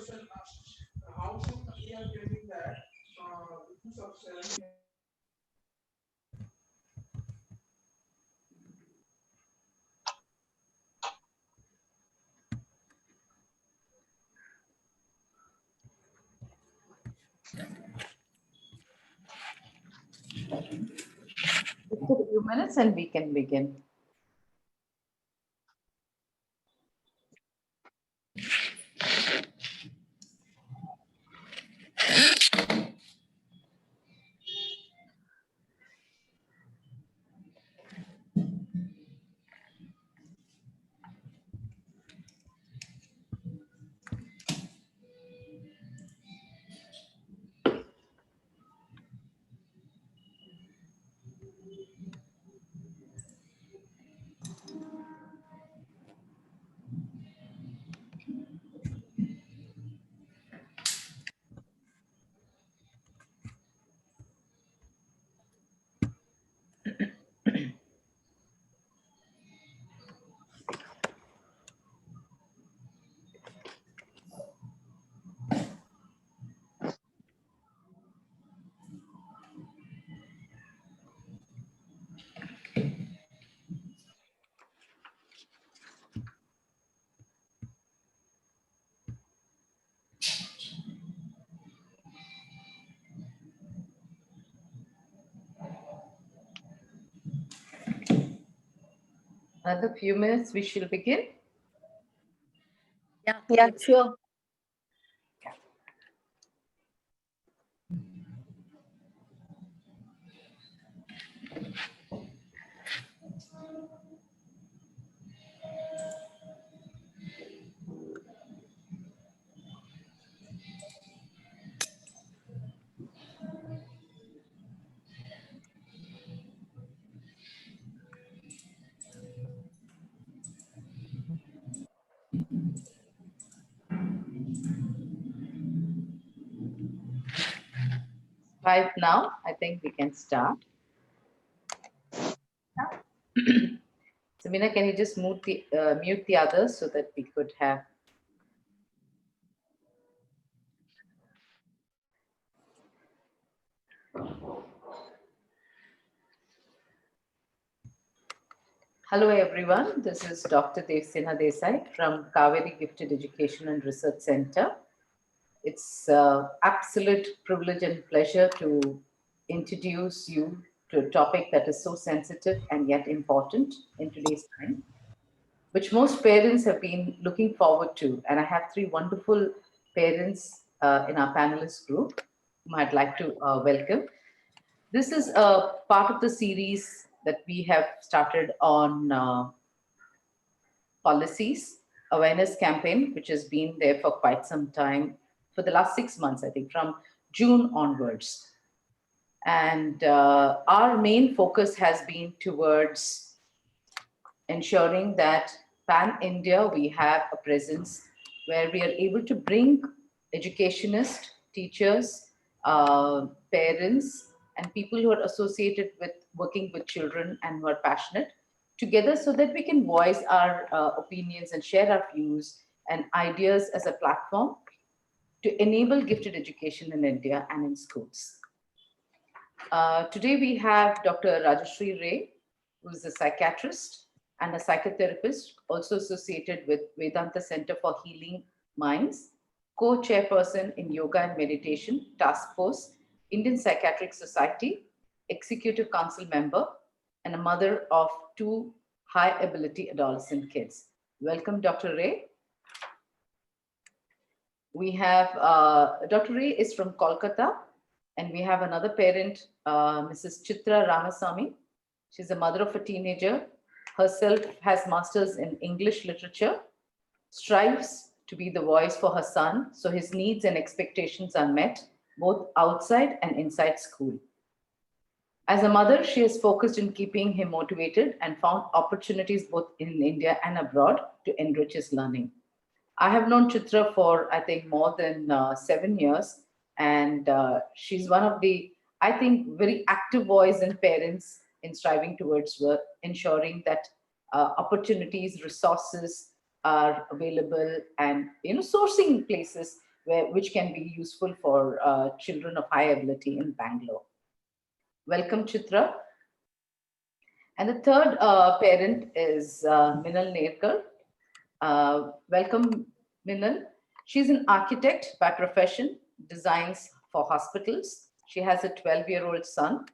question asked, how should we are getting that use of 70? Just a few minutes and we can begin. Another few minutes, we shall begin. Yeah, sure. Right now, I think we can start. Samina, can you just mute the others so that we could have. Hello everyone, this is Dr. Devsena Desai from Kaveri Gifted Education and Research Center. It's absolute privilege and pleasure to introduce you to a topic that is so sensitive and yet important in today's time, which most parents have been looking forward to. And I have three wonderful parents in our panelist group whom I'd like to welcome. This is a part of the series that we have started on policies awareness campaign, which has been there for quite some time, for the last 6 months, I think, from June onwards. And our main focus has been towards ensuring that pan-India, we have a presence where we are able to bring educationists, teachers, parents, and people who are associated with working with children and who are passionate together so that we can voice our opinions and share our views and ideas as a platform to enable gifted education in India and in schools. Today we have Dr. Rajashri Ray, who is a psychiatrist and a psychotherapist, also associated with Vedanta Center for Healing Minds, co-chairperson in Yoga and Meditation Task Force, Indian Psychiatric Society, Executive Council member, and a mother of 2 high-ability adolescent kids. Welcome, Dr. Ray. We have, Dr. Ray is from Kolkata, and we have another parent, Mrs. Chitra Ramasamy. She's a mother of a teenager, herself has masters in English literature, strives to be the voice for her son, so his needs and expectations are met both outside and inside school. As a mother, she is focused in keeping him motivated and found opportunities both in India and abroad to enrich his learning. I have known Chitra for, I think, more than 7 years, and she's one of the, I think, very active voice in parents in striving towards work, ensuring that opportunities, resources are available, and sourcing places which can be useful for children of high ability in Bangalore. Welcome, Chitra. And the third parent is Minal Nerkar. Welcome, Minal. She's an architect by profession, designs for hospitals. She has a 12-year-old son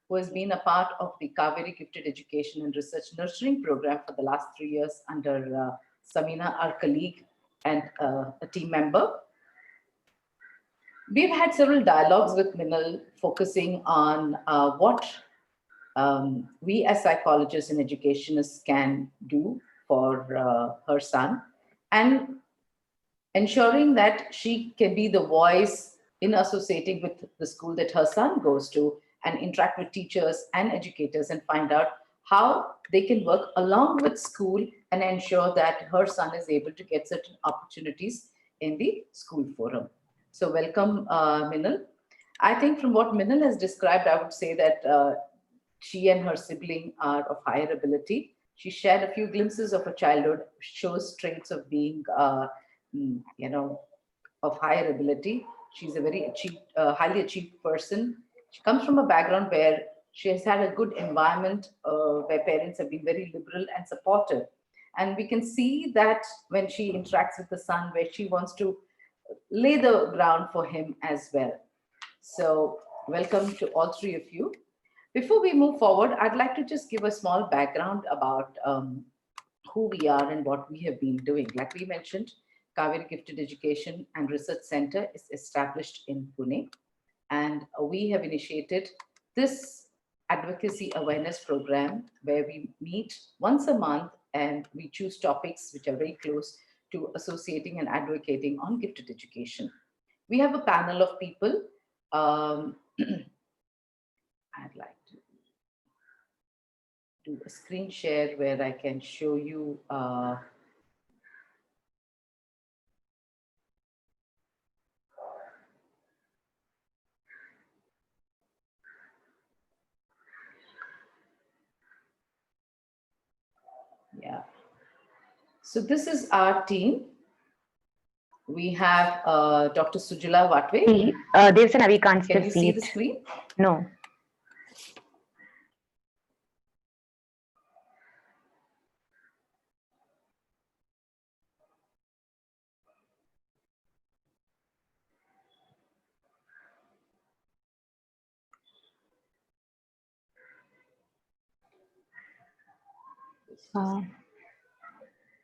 who has been a part of the Kaveri Gifted Education and Research Nurturing Program for the last 3 years under Samina, our colleague and a team member. We've had several dialogues with Minal focusing on what we as psychologists and educationists can do for her son, and ensuring that she can be the voice in associating with the school that her son goes to and interact with teachers and educators and find out how they can work along with school and ensure that her son is able to get certain opportunities in the school forum. So welcome, Minal. I think from what Minal has described, I would say that she and her sibling are of higher ability. She shared a few glimpses of her childhood, shows traits of being, of higher ability. She's a very highly achieved person. She comes from a background where she has had a good environment where parents have been very liberal and supportive. And we can see that when she interacts with the son, where she wants to lay the ground for him as well. So welcome to all three of you. Before we move forward, I'd like to just give a small background about who we are and what we have been doing. Like we mentioned, Kaveri Gifted Education and Research Center is established in Pune. And we have initiated this advocacy awareness program where we meet once a month and we choose topics which are very close to associating and advocating on gifted education. We have a panel of people. I'd like to do a screen share where I can show you yeah. So this is our team. We have Dr. Sujala Vatve. Devsana, we can't Can you see the see it. screen? No.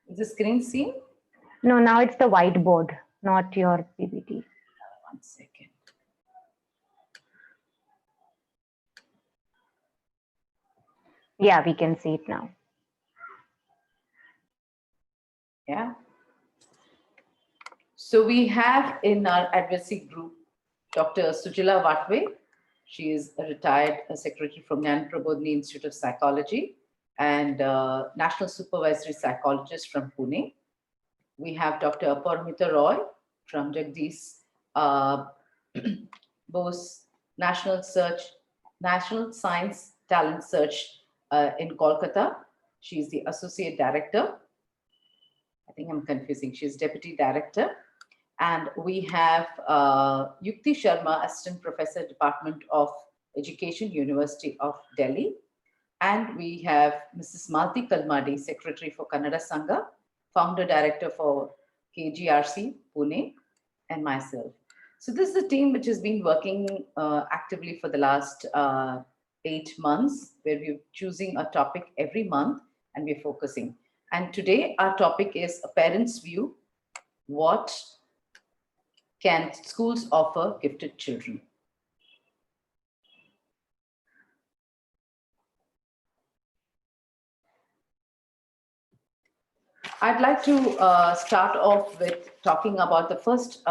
Is the screen seen? No, now it's the whiteboard, not your PPT. 1 second. Yeah, we can see it now. Yeah. So we have in our advocacy group, Dr. Sujala Vatve. She is a retired secretary from Jnana Prabodhini Institute of Psychology and national supervisory psychologist from Pune. We have Dr. Aparamita Roy from Jagdish Bose National Science Talent Search in Kolkata. She's the associate director. I think I'm confusing. She's deputy director. And we have Yukti Sharma, assistant professor, Department of Education, University of Delhi. And we have Mrs. Malti Kalmadi, secretary for Kannada Sangha, founder director for KGRC, Pune, and myself. So this is a team which has been working actively for the last 8 months, where we're choosing a topic every month and we're focusing. And today our topic is a parent's view. What can schools offer gifted children? I'd like to start off with talking about the first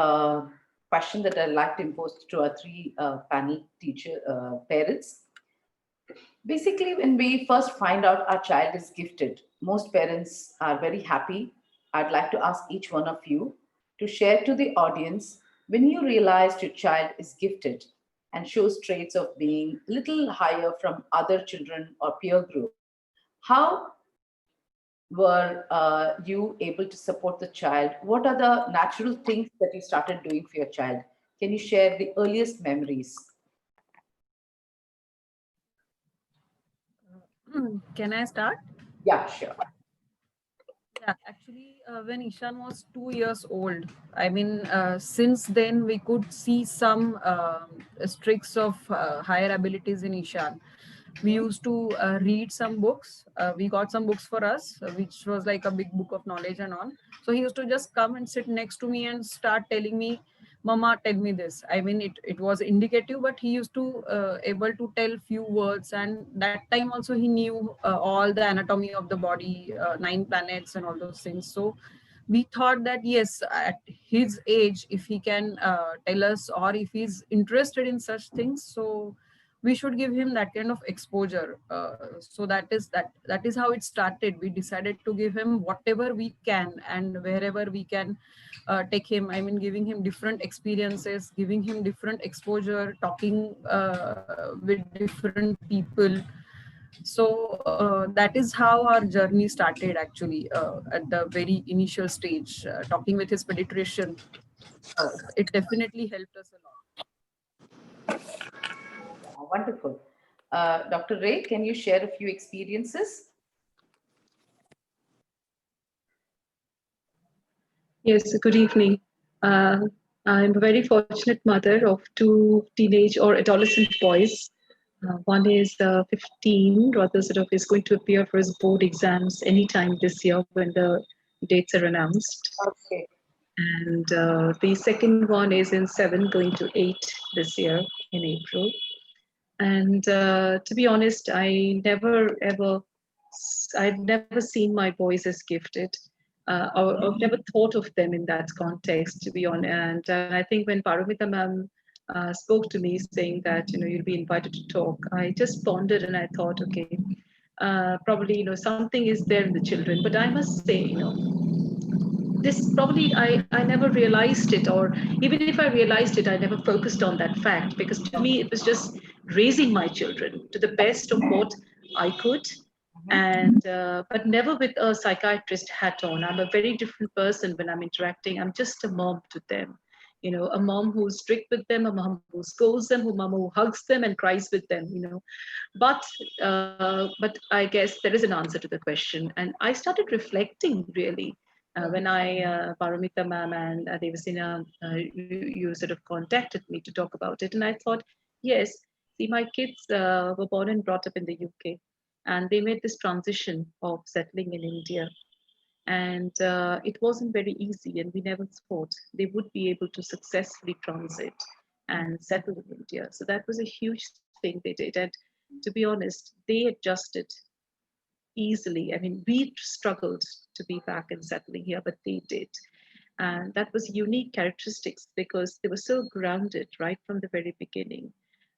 question that I'd like to impose to our three panel parents. Basically, when we first find out our child is gifted, most parents are very happy. I'd like to ask each one of you to share to the audience when you realized your child is gifted and shows traits of being a little higher from other children or peer group. How were you able to support the child? What are the natural things that you started doing for your child? Can you share the earliest memories? Can I start? Yeah, sure. Yeah, actually, when Ishan was 2 years old, I mean, since then we could see some streaks of higher abilities in Ishan. We used to read some books. We got some books for us, which was like a big book of knowledge and all. So he used to just come and sit next to me and start telling me, "Mama, tell me this." I mean, it was indicative, but he used to able to tell few words, and that time also he knew all the anatomy of the body, 9 planets, and all those things. So we thought that yes, at his age, if he can tell us, or if he's interested in such things, so we should give him that kind of exposure. So that is how it started. We decided to give him whatever we can and wherever we can take him. I mean, giving him different experiences, giving him different exposure, talking with different people. So that is how our journey started actually, at the very initial stage, talking with his pediatrician. It definitely helped us a lot. Wonderful. Dr. Ray, can you share a few experiences? Yes, good evening. I'm a very fortunate mother of two teenage or adolescent boys. One is 15, rather sort of is going to appear for his board exams anytime this year when the dates are announced. Okay. And the second one is in 7, going to 8 this year in April. And to be honest, I'd never seen my boys as gifted. I've never thought of them in that context, to be honest. And I think when Paramita ma'am spoke to me saying that, you'll be invited to talk, I just pondered and I thought, okay, probably, something is there in the children. But I must say, this probably I never realized it, or even if I realized it, I never focused on that fact, because to me it was just raising my children to the best of what I could. And but never with a psychiatrist hat on. I'm a very different person when I'm interacting. I'm just a mom to them, a mom who's strict with them, a mom who scolds them, a mom who hugs them and cries with them, but but I guess there is an answer to the question, and I started reflecting really when Paramita ma'am and Devasina, you sort of contacted me to talk about it. And I thought, yes, see, my kids were born and brought up in the UK, and they made this transition of settling in India. And it wasn't very easy, and we never thought they would be able to successfully transit and settle in India. So that was a huge thing they did. And to be honest, they adjusted easily. I mean, we struggled to be back and settling here, but they did. And that was unique characteristics because they were so grounded right from the very beginning.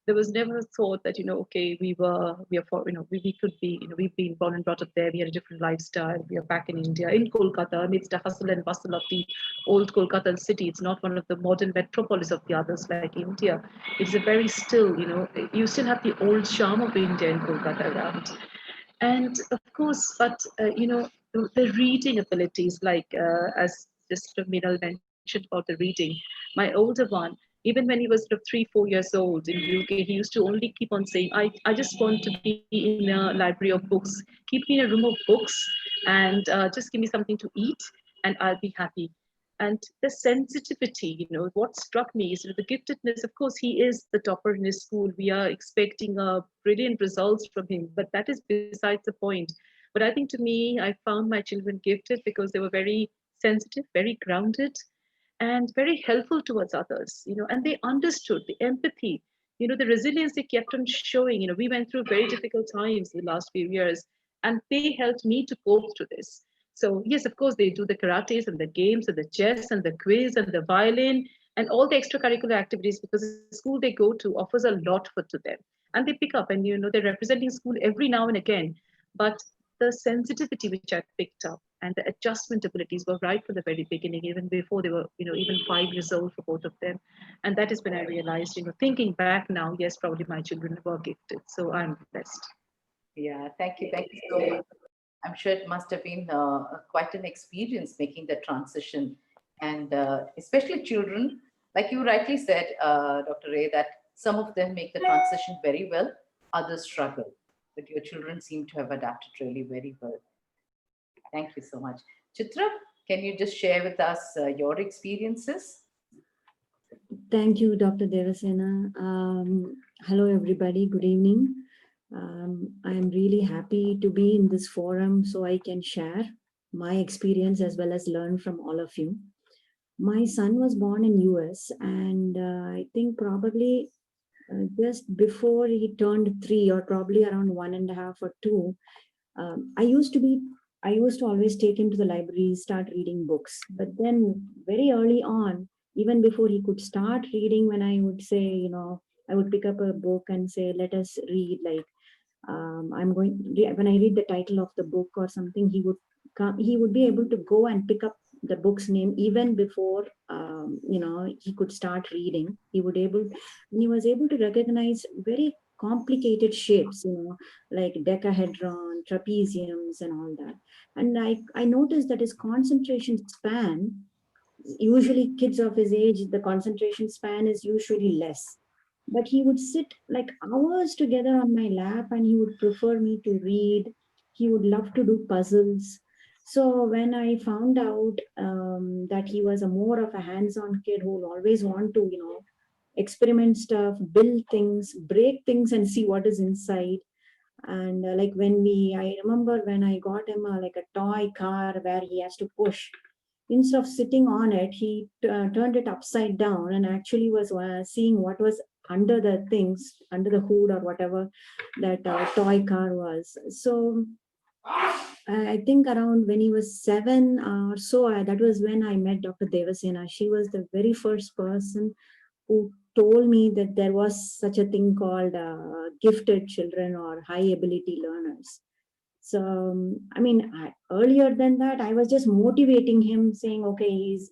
There was never a thought that, okay, we are for, we could be, we've been born and brought up there, we had a different lifestyle, we are back in India, in Kolkata, amidst the hustle and bustle of the old Kolkata city. It's not one of the modern metropolis of the others like India. It's a very still, you still have the old charm of India in Kolkata around. And of course, but the reading abilities, like as just Minal mentioned about the reading, my older one, even when he was sort of 3-4 years old in UK, he used to only keep on saying, I just want to be in a library of books. Keep me in a room of books and just give me something to eat and I'll be happy. And the sensitivity, what struck me is the giftedness. Of course, he is the topper in his school. We are expecting brilliant results from him, but that is besides the point. But I think to me, I found my children gifted because they were very sensitive, very grounded, and very helpful towards others, and they understood the empathy, the resilience they kept on showing. We went through very difficult times the last few years, and they helped me to cope through this. So yes, of course, they do the karates and the games and the chess and the quiz and the violin and all the extracurricular activities, because the school they go to offers a lot to them. And they pick up, and they're representing school every now and again. But the sensitivity which I picked up and the adjustment abilities were right from the very beginning, even before they were, even 5 years old for both of them. And that is when I realized, thinking back now, yes, probably my children were gifted. So I'm blessed. Yeah, thank you. Thank you so much. I'm sure it must have been quite an experience making the transition. And especially children, like you rightly said, Dr. Ray, that some of them make the transition very well, others struggle. But your children seem to have adapted really very well. Thank you so much. Chitra, can you just share with us your experiences? Thank you, Dr. Devasena. Hello, everybody. Good evening. I am really happy to be in this forum so I can share my experience as well as learn from all of you. My son was born in US, and I think probably just before he turned 3, or probably around 1.5 or 2, I used to always take him to the library, start reading books. But then very early on, even before he could start reading, when I would say, I would pick up a book and say, let us read, like, when I read the title of the book or something, he would be able to go and pick up the book's name even before, he could start reading. He was able to recognize very complicated shapes, like decahedron, trapeziums, and all that. And I noticed that his concentration span, usually kids of his age, the concentration span is usually less. But he would sit like hours together on my lap, and he would prefer me to read. He would love to do puzzles. So when I found out that he was more of a hands-on kid who will always want to, experiment stuff, build things, break things, and see what is inside. And I remember when I got him like a toy car where he has to push. Instead of sitting on it, he turned it upside down and actually was seeing what was under the things, under the hood or whatever that toy car was. So I think around when he was 7 or so, that was when I met Dr. Devasena. She was the very first person who told me that there was such a thing called gifted children or high ability learners. So, earlier than that, I was just motivating him, saying, okay, he's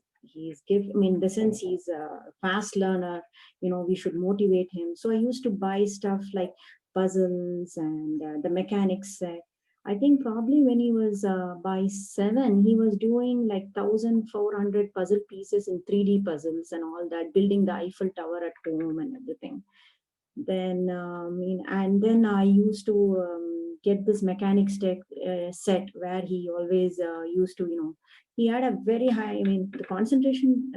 in the sense he's a fast learner, we should motivate him. So I used to buy stuff like puzzles and the mechanics set. I think probably when he was by 7, he was doing like 1,400 puzzle pieces in 3D puzzles and all that, building the Eiffel Tower at home and everything. Then, and then I used to get this mechanics set where he always used to, he had a very high, the concentration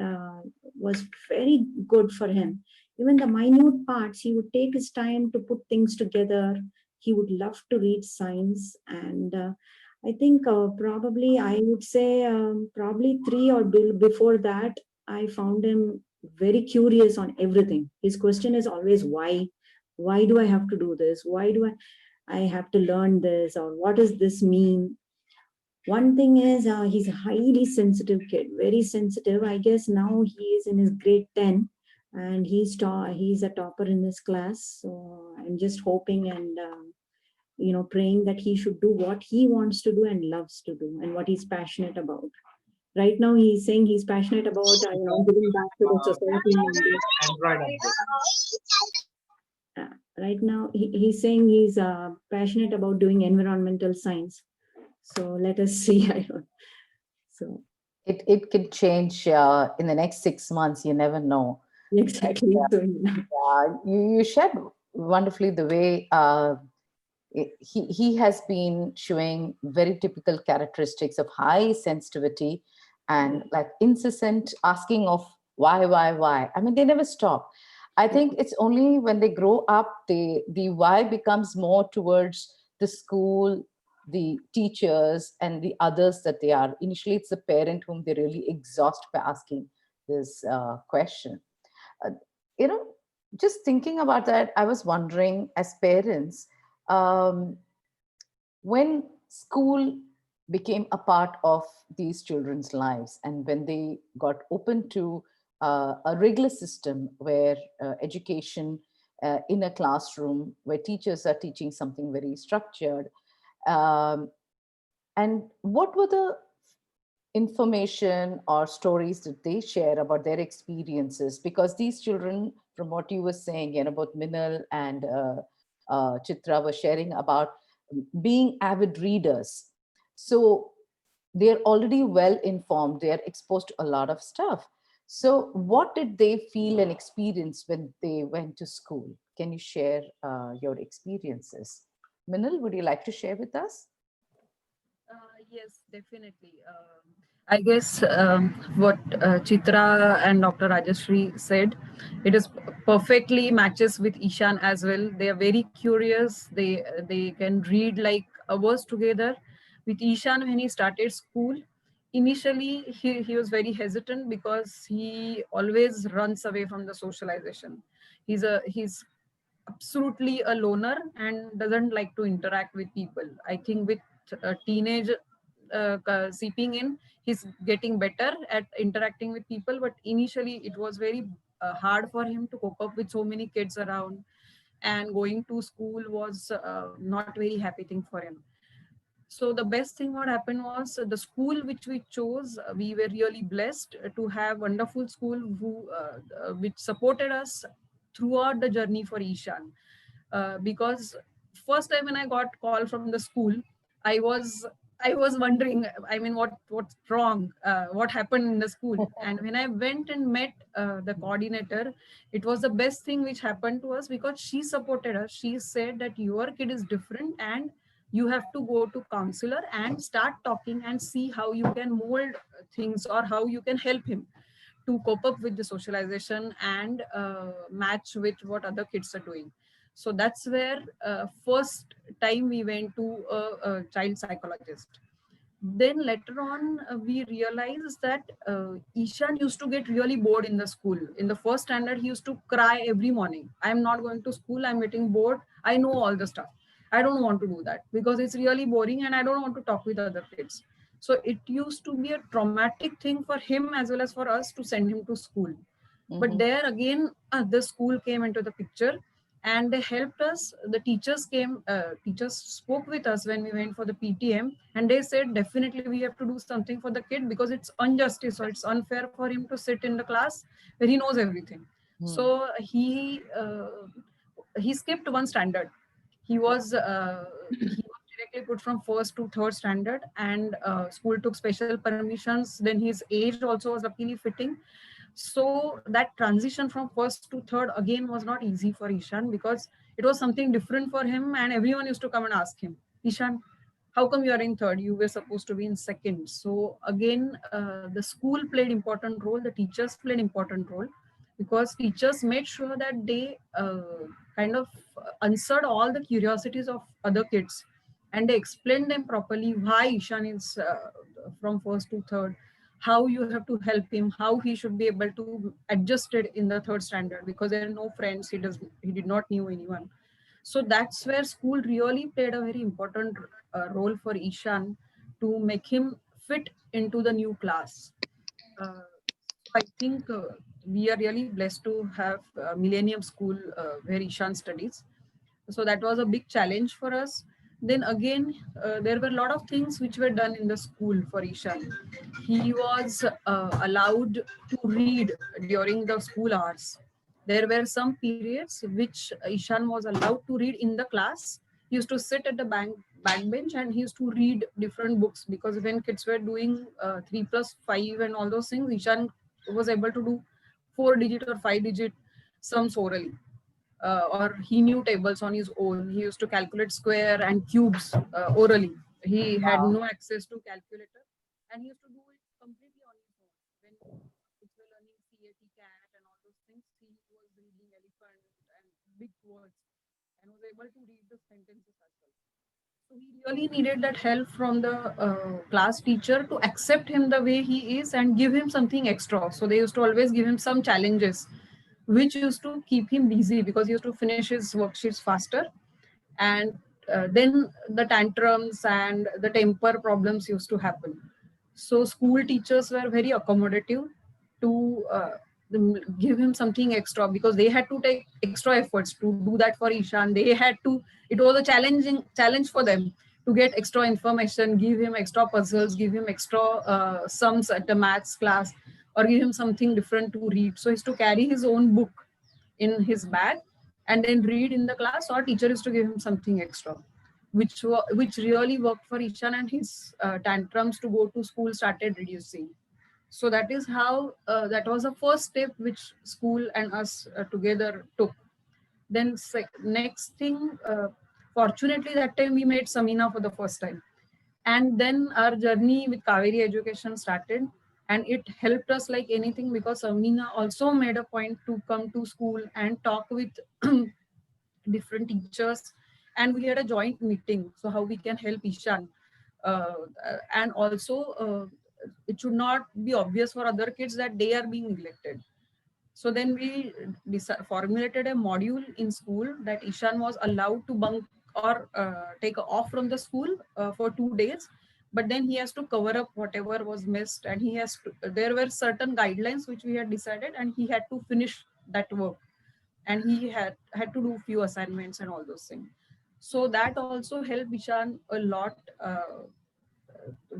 was very good for him. Even the minute parts, he would take his time to put things together. He would love to read science. And I think probably I would say probably 3 or before that, I found him very curious on everything. His question is always why? Why do I have to do this? Why do I have to learn this? Or what does this mean? One thing is he's a highly sensitive kid, very sensitive. I guess now he is in his grade 10 and he's a topper in his class. So I'm just hoping and praying that he should do what he wants to do and loves to do and what he's passionate about. Right now, he's saying he's passionate about giving back to the society. Right now, he's saying he's passionate about doing environmental science. So let us see. So it could change in the next 6 months. You never know. Exactly. You shared wonderfully the way he has been showing very typical characteristics of high sensitivity and like incessant asking of why. I mean, they never stop. I think it's only when they grow up, the why becomes more towards the school, the teachers, and the others that they are. Initially, it's the parent whom they really exhaust by asking this question. Just thinking about that, I was wondering, as parents, when school became a part of these children's lives and when they got open to a regular system where education in a classroom where teachers are teaching something very structured, and what were the information or stories that they share about their experiences? Because these children, from what you were saying, both Minal and Chitra were sharing about being avid readers. So they're already well informed, they are exposed to a lot of stuff. So what did they feel and experience when they went to school? Can you share your experiences? Minal, would you like to share with us? Yes, definitely. I guess what Chitra and Dr. Rajashri said, it is perfectly matches with Ishan as well. They are very curious. They can read like hours together. With Ishan, when he started school, initially he was very hesitant because he always runs away from the socialization. He's absolutely a loner and doesn't like to interact with people. I think with a teenage seeping in, he's getting better at interacting with people, but initially it was very hard for him to cope up with so many kids around, and going to school was not very happy thing for him. So the best thing what happened was the school which we chose, we were really blessed to have wonderful school which supported us throughout the journey for Ishan. Because first time when I got call from the school, I was I was wondering, I mean, what's wrong? What happened in the school? And when I went and met the coordinator, it was the best thing which happened to us because she supported us. She said that your kid is different and you have to go to counselor and start talking and see how you can mold things or how you can help him to cope up with the socialization and match with what other kids are doing. So that's where first time we went to a child psychologist. Then later on, we realized that Ishan used to get really bored in the school. In the first standard, he used to cry every morning. I'm not going to school. I'm getting bored. I know all the stuff. I don't want to do that because it's really boring and I don't want to talk with other kids. So it used to be a traumatic thing for him as well as for us to send him to school. But there again, the school came into the picture and they helped us. The teachers spoke with us when we went for the PTM, and they said definitely we have to do something for the kid because it's injustice or it's unfair for him to sit in the class where he knows everything. So he skipped one standard. He was directly put from first to third standard, and school took special permissions. Then his age also was luckily fitting. So that transition from first to third again was not easy for Ishan because it was something different for him, and everyone used to come and ask him, Ishan, how come you are in third? You were supposed to be in second. So again, the school played important role. The teachers played important role because teachers made sure that they kind of answered all the curiosities of other kids, and they explained them properly why Ishan is from first to third, how you have to help him, how he should be able to adjust it in the third standard because there are no friends. He did not knew anyone. So that's where school really played a very important role for Ishan to make him fit into the new class. I think we are really blessed to have Millennium School where Ishan studies. So that was a big challenge for us. Then again, there were a lot of things which were done in the school for Ishan. He was allowed to read during the school hours. There were some periods which Ishan was allowed to read in the class. He used to sit at the backbench and he used to read different books because when kids were doing 3+5 and all those things, Ishan was able to do 4-digit or 5-digit sums orally. Or he knew tables on his own. He used to calculate square and cubes orally. He had no access to calculator, and he used to do it completely on his own. When kids were learning CAT, cat, and all those things, he was reading elephant and big words, and was able to read the sentences as well. So he really needed that help from the class teacher to accept him the way he is and give him something extra. So they used to always give him some challenges which used to keep him busy because he used to finish his worksheets faster. And then the tantrums and the temper problems used to happen. So school teachers were very accommodative to give him something extra because they had to take extra efforts to do that for Ishan. It was a challenge for them to get extra information, give him extra puzzles, give him extra sums at the maths class, or give him something different to read. So he used to carry his own book in his bag and then read in the class, or teacher is to give him something extra. which really worked for Ishan, and his tantrums to go to school started reducing. So that is how that was the first step which school and us together took. Then next thing, fortunately that time we met Samina for the first time, and then our journey with Kaveri education started, and it helped us like anything, because Samina also made a point to come to school and talk with different teachers, and we had a joint meeting, so how we can help Ishan. And also it should not be obvious for other kids that they are being neglected. So then we formulated a module in school that Ishan was allowed to bunk or take off from the school for 2 days, but then he has to cover up whatever was missed, and he has to, there were certain guidelines which we had decided, and he had to finish that work, and he had to do few assignments and all those things. So that also helped Ishan a lot,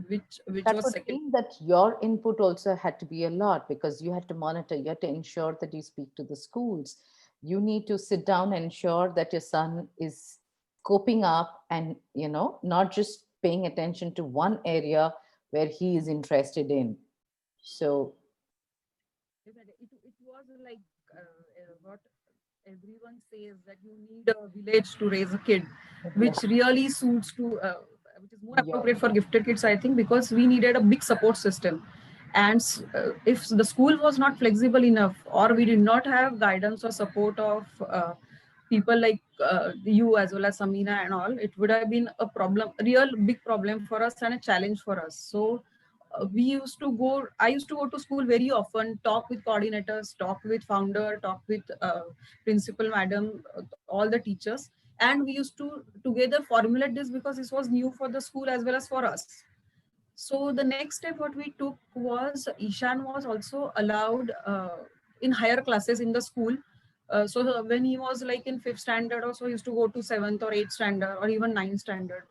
which That was would second. mean that your input also had to be a lot, because you had to monitor, you had to ensure that you speak to the schools. You need to sit down and ensure that your son is coping up and, not just paying attention to one area where he is interested in. So, It was like what everyone says, that you need a village to raise a kid, which really suits to, which is more yeah. appropriate for gifted kids, I think, because we needed a big support system. And if the school was not flexible enough, or we did not have guidance or support of people like you as well as Samina and all, it would have been a problem, real big problem for us and a challenge for us. So I used to go to school very often, talk with coordinators, talk with founder, talk with principal madam, all the teachers. And we used to together formulate this, because this was new for the school as well as for us. So the next step what we took was Ishan was also allowed in higher classes in the school. So when he was like in 5th standard or so, he used to go to 7th or 8th standard or even 9th standard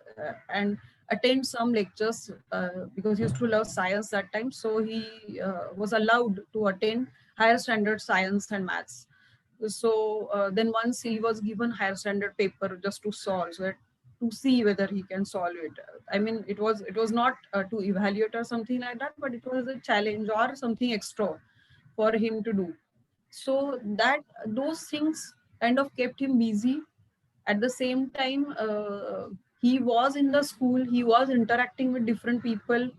and attend some lectures because he used to love science that time. So he was allowed to attend higher standard science and maths. So then once he was given higher standard paper just to solve, so to see whether he can solve it. I mean, it was not to evaluate or something like that, but it was a challenge or something extra for him to do. So that those things kind of kept him busy. At the same time, he was in the school, he was interacting with different people,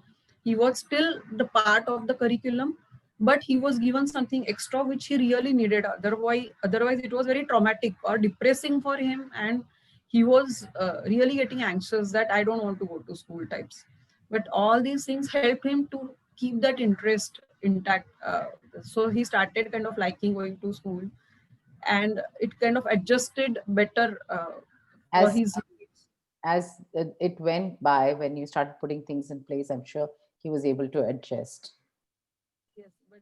he was still the part of the curriculum, but he was given something extra which he really needed. Otherwise it was very traumatic or depressing for him, and he was really getting anxious that I don't want to go to school types. But all these things helped him to keep that interest intact. So he started kind of liking going to school, and it kind of adjusted better for as his. as it went by, when you started putting things in place, I'm sure he was able to adjust. Yes, but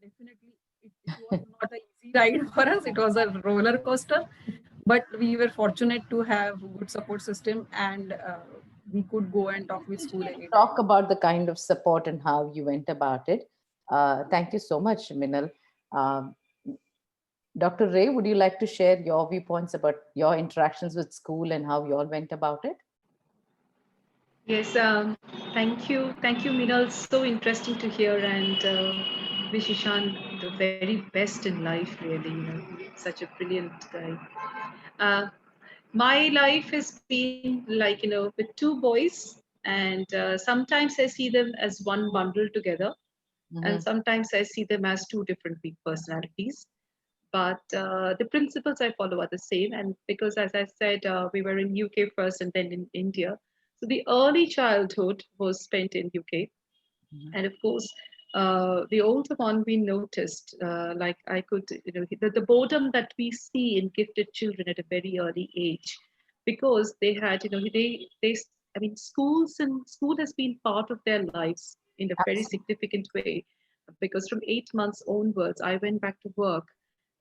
definitely it was not an easy ride for us. It was a roller coaster, but we were fortunate to have good support system, and we could go and talk with school anytime. Talk about the kind of support and how you went about it. Thank you so much, Minal. Um, Dr. Ray, would you like to share your viewpoints about your interactions with school and how you all went about it? Yes, thank you. Thank you, Minal. So interesting to hear, and wish Ishan the very best in life, really. Such a brilliant guy. My life has been like, with two boys, and sometimes I see them as one bundle together, and sometimes I see them as two different personalities. But the principles I follow are the same. And because, as I said, we were in UK first and then in India. So the early childhood was spent in UK. And of course, the older one we noticed, like I could, the boredom that we see in gifted children at a very early age, because they had, I mean, school has been part of their lives in a very significant way. Because from 8 months onwards, I went back to work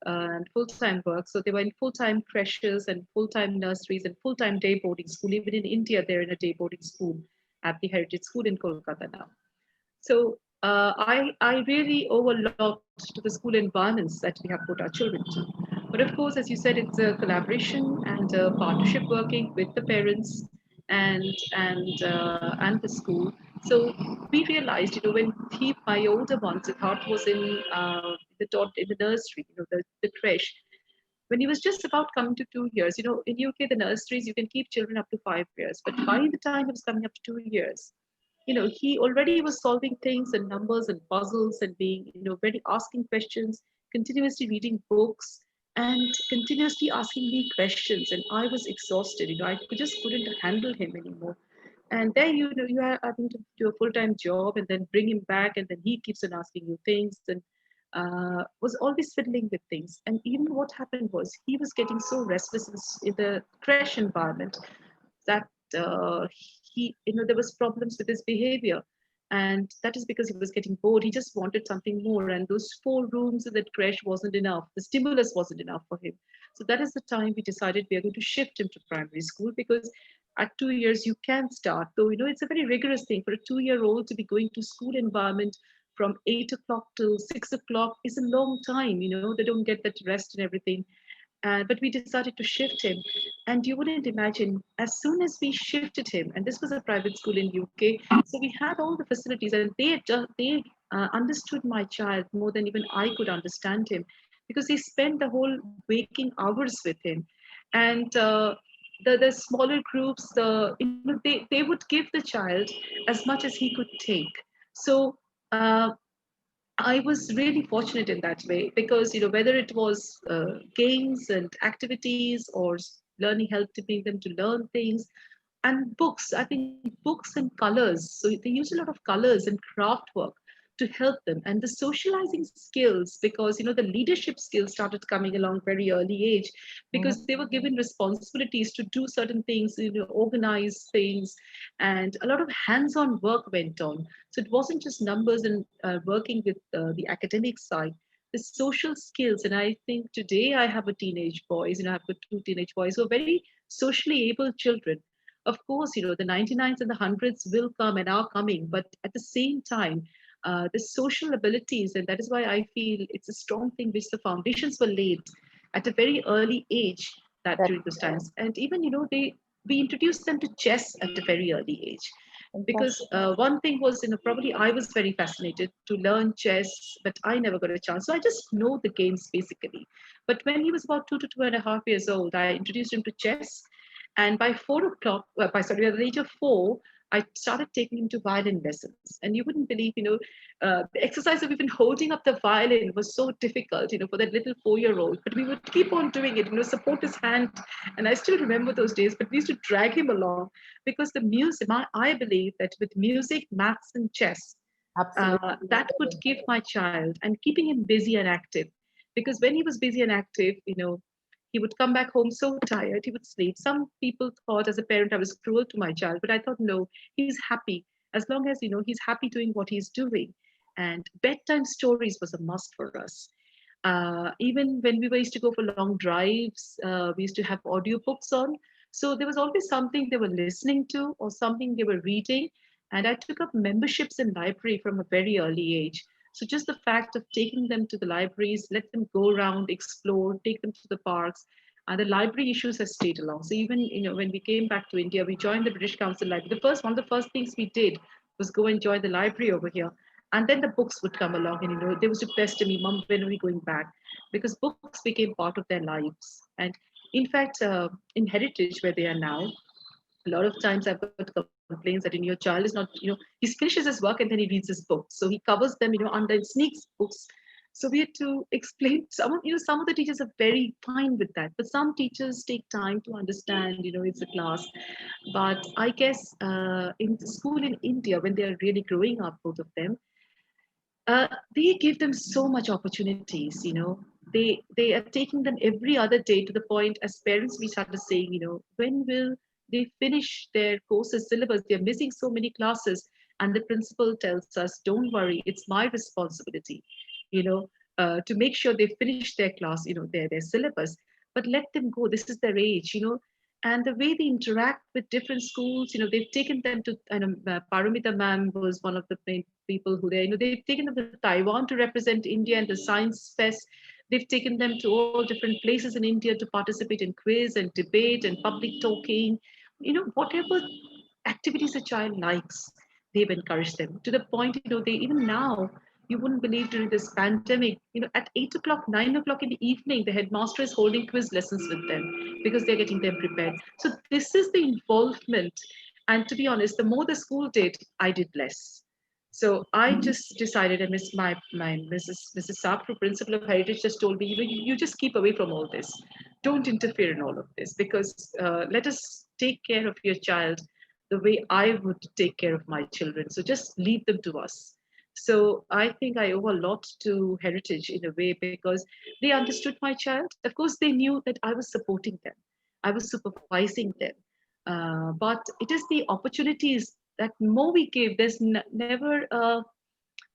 and full-time work. So they were in full-time creches and full-time nurseries and full-time day boarding school. Even in India, they're in a day boarding school at the Heritage School in Kolkata now. So I really owe a lot to the school environments that we have put our children to. But of course, as you said, it's a collaboration and a partnership working with the parents and the school. So we realized, when my older one, Siddharth, was in the nursery, the creche, when he was just about coming to 2 years, in UK, the nurseries, you can keep children up to 5 years. But by the time he was coming up to 2 years, he already was solving things and numbers and puzzles and being, very asking questions, continuously reading books and continuously asking me questions. And I was exhausted, I just couldn't handle him anymore. And then, you are having to do a full-time job and then bring him back, and then he keeps on asking you things and was always fiddling with things. And even what happened was he was getting so restless in the creche environment that there was problems with his behavior. And that is because he was getting bored. He just wanted something more. And those 4 rooms in that creche wasn't enough. The stimulus wasn't enough for him. So that is the time we decided we are going to shift him to primary school, because at 2 years you can start. Though, it's a very rigorous thing for a 2-year-old to be going to school environment from 8 o'clock till 6 o'clock is a long time. They don't get that rest and everything. But we decided to shift him. And you wouldn't imagine, as soon as we shifted him, and this was a private school in UK, so we had all the facilities, and they understood my child more than even I could understand him, because they spent the whole waking hours with him. And the smaller groups, they would give the child as much as he could take. So I was really fortunate in that way, because whether it was games and activities or learning, helping them to learn things, and books. I think books and colors. So they use a lot of colors and craft work to help them, and the socializing skills, because the leadership skills started coming along very early age, because they were given responsibilities to do certain things, organize things, and a lot of hands-on work went on. So it wasn't just numbers and working with the academic side, the social skills. And I think today I have a teenage boys, I've got 2 teenage boys who are very socially able children. Of course, the 99s and the 100s will come and are coming, but at the same time, the social abilities, and that is why I feel it's a strong thing which the foundations were laid at a very early age during those times. And even, we introduced them to chess at a very early age. Because one thing was, probably I was very fascinated to learn chess, but I never got a chance. So I just know the games basically. But when he was about 2 to 2.5 years old, I introduced him to chess. And by 4 o'clock, at the age of 4, I started taking him to violin lessons. And you wouldn't believe, the exercise of even holding up the violin was so difficult, for that little 4-year-old. But we would keep on doing it, support his hand. And I still remember those days, but we used to drag him along, because the music, I believe that with music, maths, and chess, that would give my child, and keeping him busy and active. Because when he was busy and active, he would come back home so tired, he would sleep. Some people thought as a parent I was cruel to my child, but I thought, no, he's happy. As long as, he's happy doing what he's doing. And bedtime stories was a must for us. Even when we used to go for long drives, we used to have audiobooks on. So there was always something they were listening to or something they were reading. And I took up memberships in library from a very early age. So just the fact of taking them to the libraries, let them go around, explore, take them to the parks, the library issues has stayed along. So even when we came back to India, we joined the British Council Library. One of the first things we did was go and join the library over here. And then the books would come along, and they used to pester me, Mom, when are we going back? Because books became part of their lives. And in fact, in Heritage, where they are now, a lot of times I've got complaints that your child is not, he finishes his work and then he reads his book. So he covers them, under and sneaks books. So we had to explain some of the teachers are very fine with that, but some teachers take time to understand, it's a class. But I guess in school in India, when they're really growing up, both of them, they give them so much opportunities, they are taking them every other day, to the point as parents we started saying, when will they finish their courses syllabus? They're missing so many classes. And the principal tells us, don't worry, it's my responsibility, to make sure they finish their class, their syllabus, but let them go. This is their age, and the way they interact with different schools, they've taken them to, Paramita ma'am was one of the main people who they've taken them to Taiwan to represent India and the Science Fest. They've taken them to all different places in India to participate in quiz and debate and public talking. whatever activities a child likes, they've encouraged them to the point, they even now, you wouldn't believe during this pandemic, at 8 o'clock, 9 o'clock in the evening, the headmaster is holding quiz lessons with them because they're getting them prepared. So this is the involvement. And to be honest, the more the school did, I did less. So I just decided, and my Mrs. Sapru, principal of Heritage, just told me, you just keep away from all this. Don't interfere in all of this, because let us take care of your child the way I would take care of my children. So just leave them to us. So I think I owe a lot to Heritage in a way, because they understood my child. Of course, they knew that I was supporting them, I was supervising them. But it is the opportunities that more we give, there's never,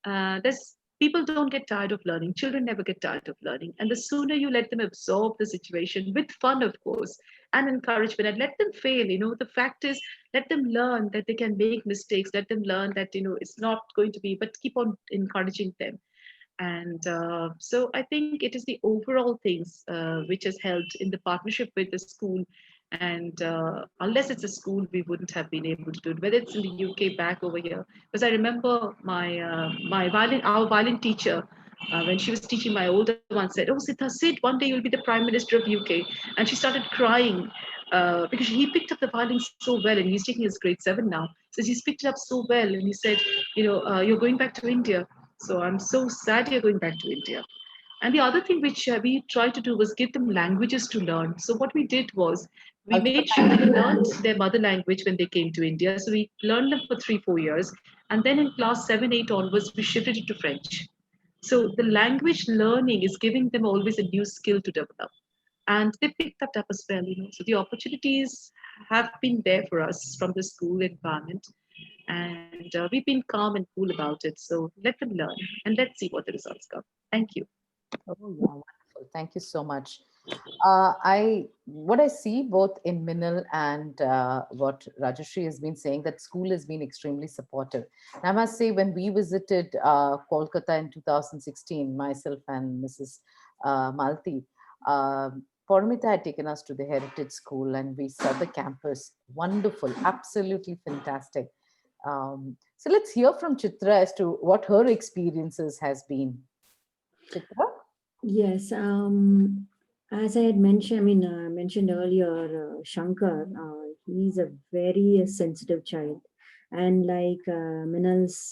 there's people don't get tired of learning. Children never get tired of learning. And the sooner you let them absorb the situation with fun, of course, and encouragement, and let them fail, the fact is, let them learn that they can make mistakes. Let them learn that, it's not going to be, but keep on encouraging them. And so I think it is the overall things which has helped in the partnership with the school. And unless it's a school, we wouldn't have been able to do it, whether it's in the UK, back over here. Because I remember our violin teacher, when she was teaching my older one, said, "Oh, Sita, Sid, one day you'll be the Prime Minister of UK." And she started crying because he picked up the violin so well, and he's taking his grade 7 now. So he's picked it up so well, and he said, "You're going back to India. So I'm so sad you're going back to India." And the other thing which we tried to do was give them languages to learn. So what we did was we made sure they learned their mother language when they came to India. So we learned them for 3-4 years. And then in class 7-8 onwards, we shifted it to French. So the language learning is giving them always a new skill to develop. And they picked that up as well. So the opportunities have been there for us from the school environment. And we've been calm and cool about it. So let them learn and let's see what the results come. Thank you. Oh, yeah, wonderful. Thank you so much. What I see both in Minal and what Rajashri has been saying, that school has been extremely supportive. And I must say, when we visited Kolkata in 2016, myself and Mrs. Malti, Paramita had taken us to the Heritage School, and we saw the campus. Wonderful, absolutely fantastic. So let's hear from Chitra as to what her experiences has been. Chitra? Yes, as I had mentioned, mentioned earlier, Shankar, he's a very sensitive child, and like Minal's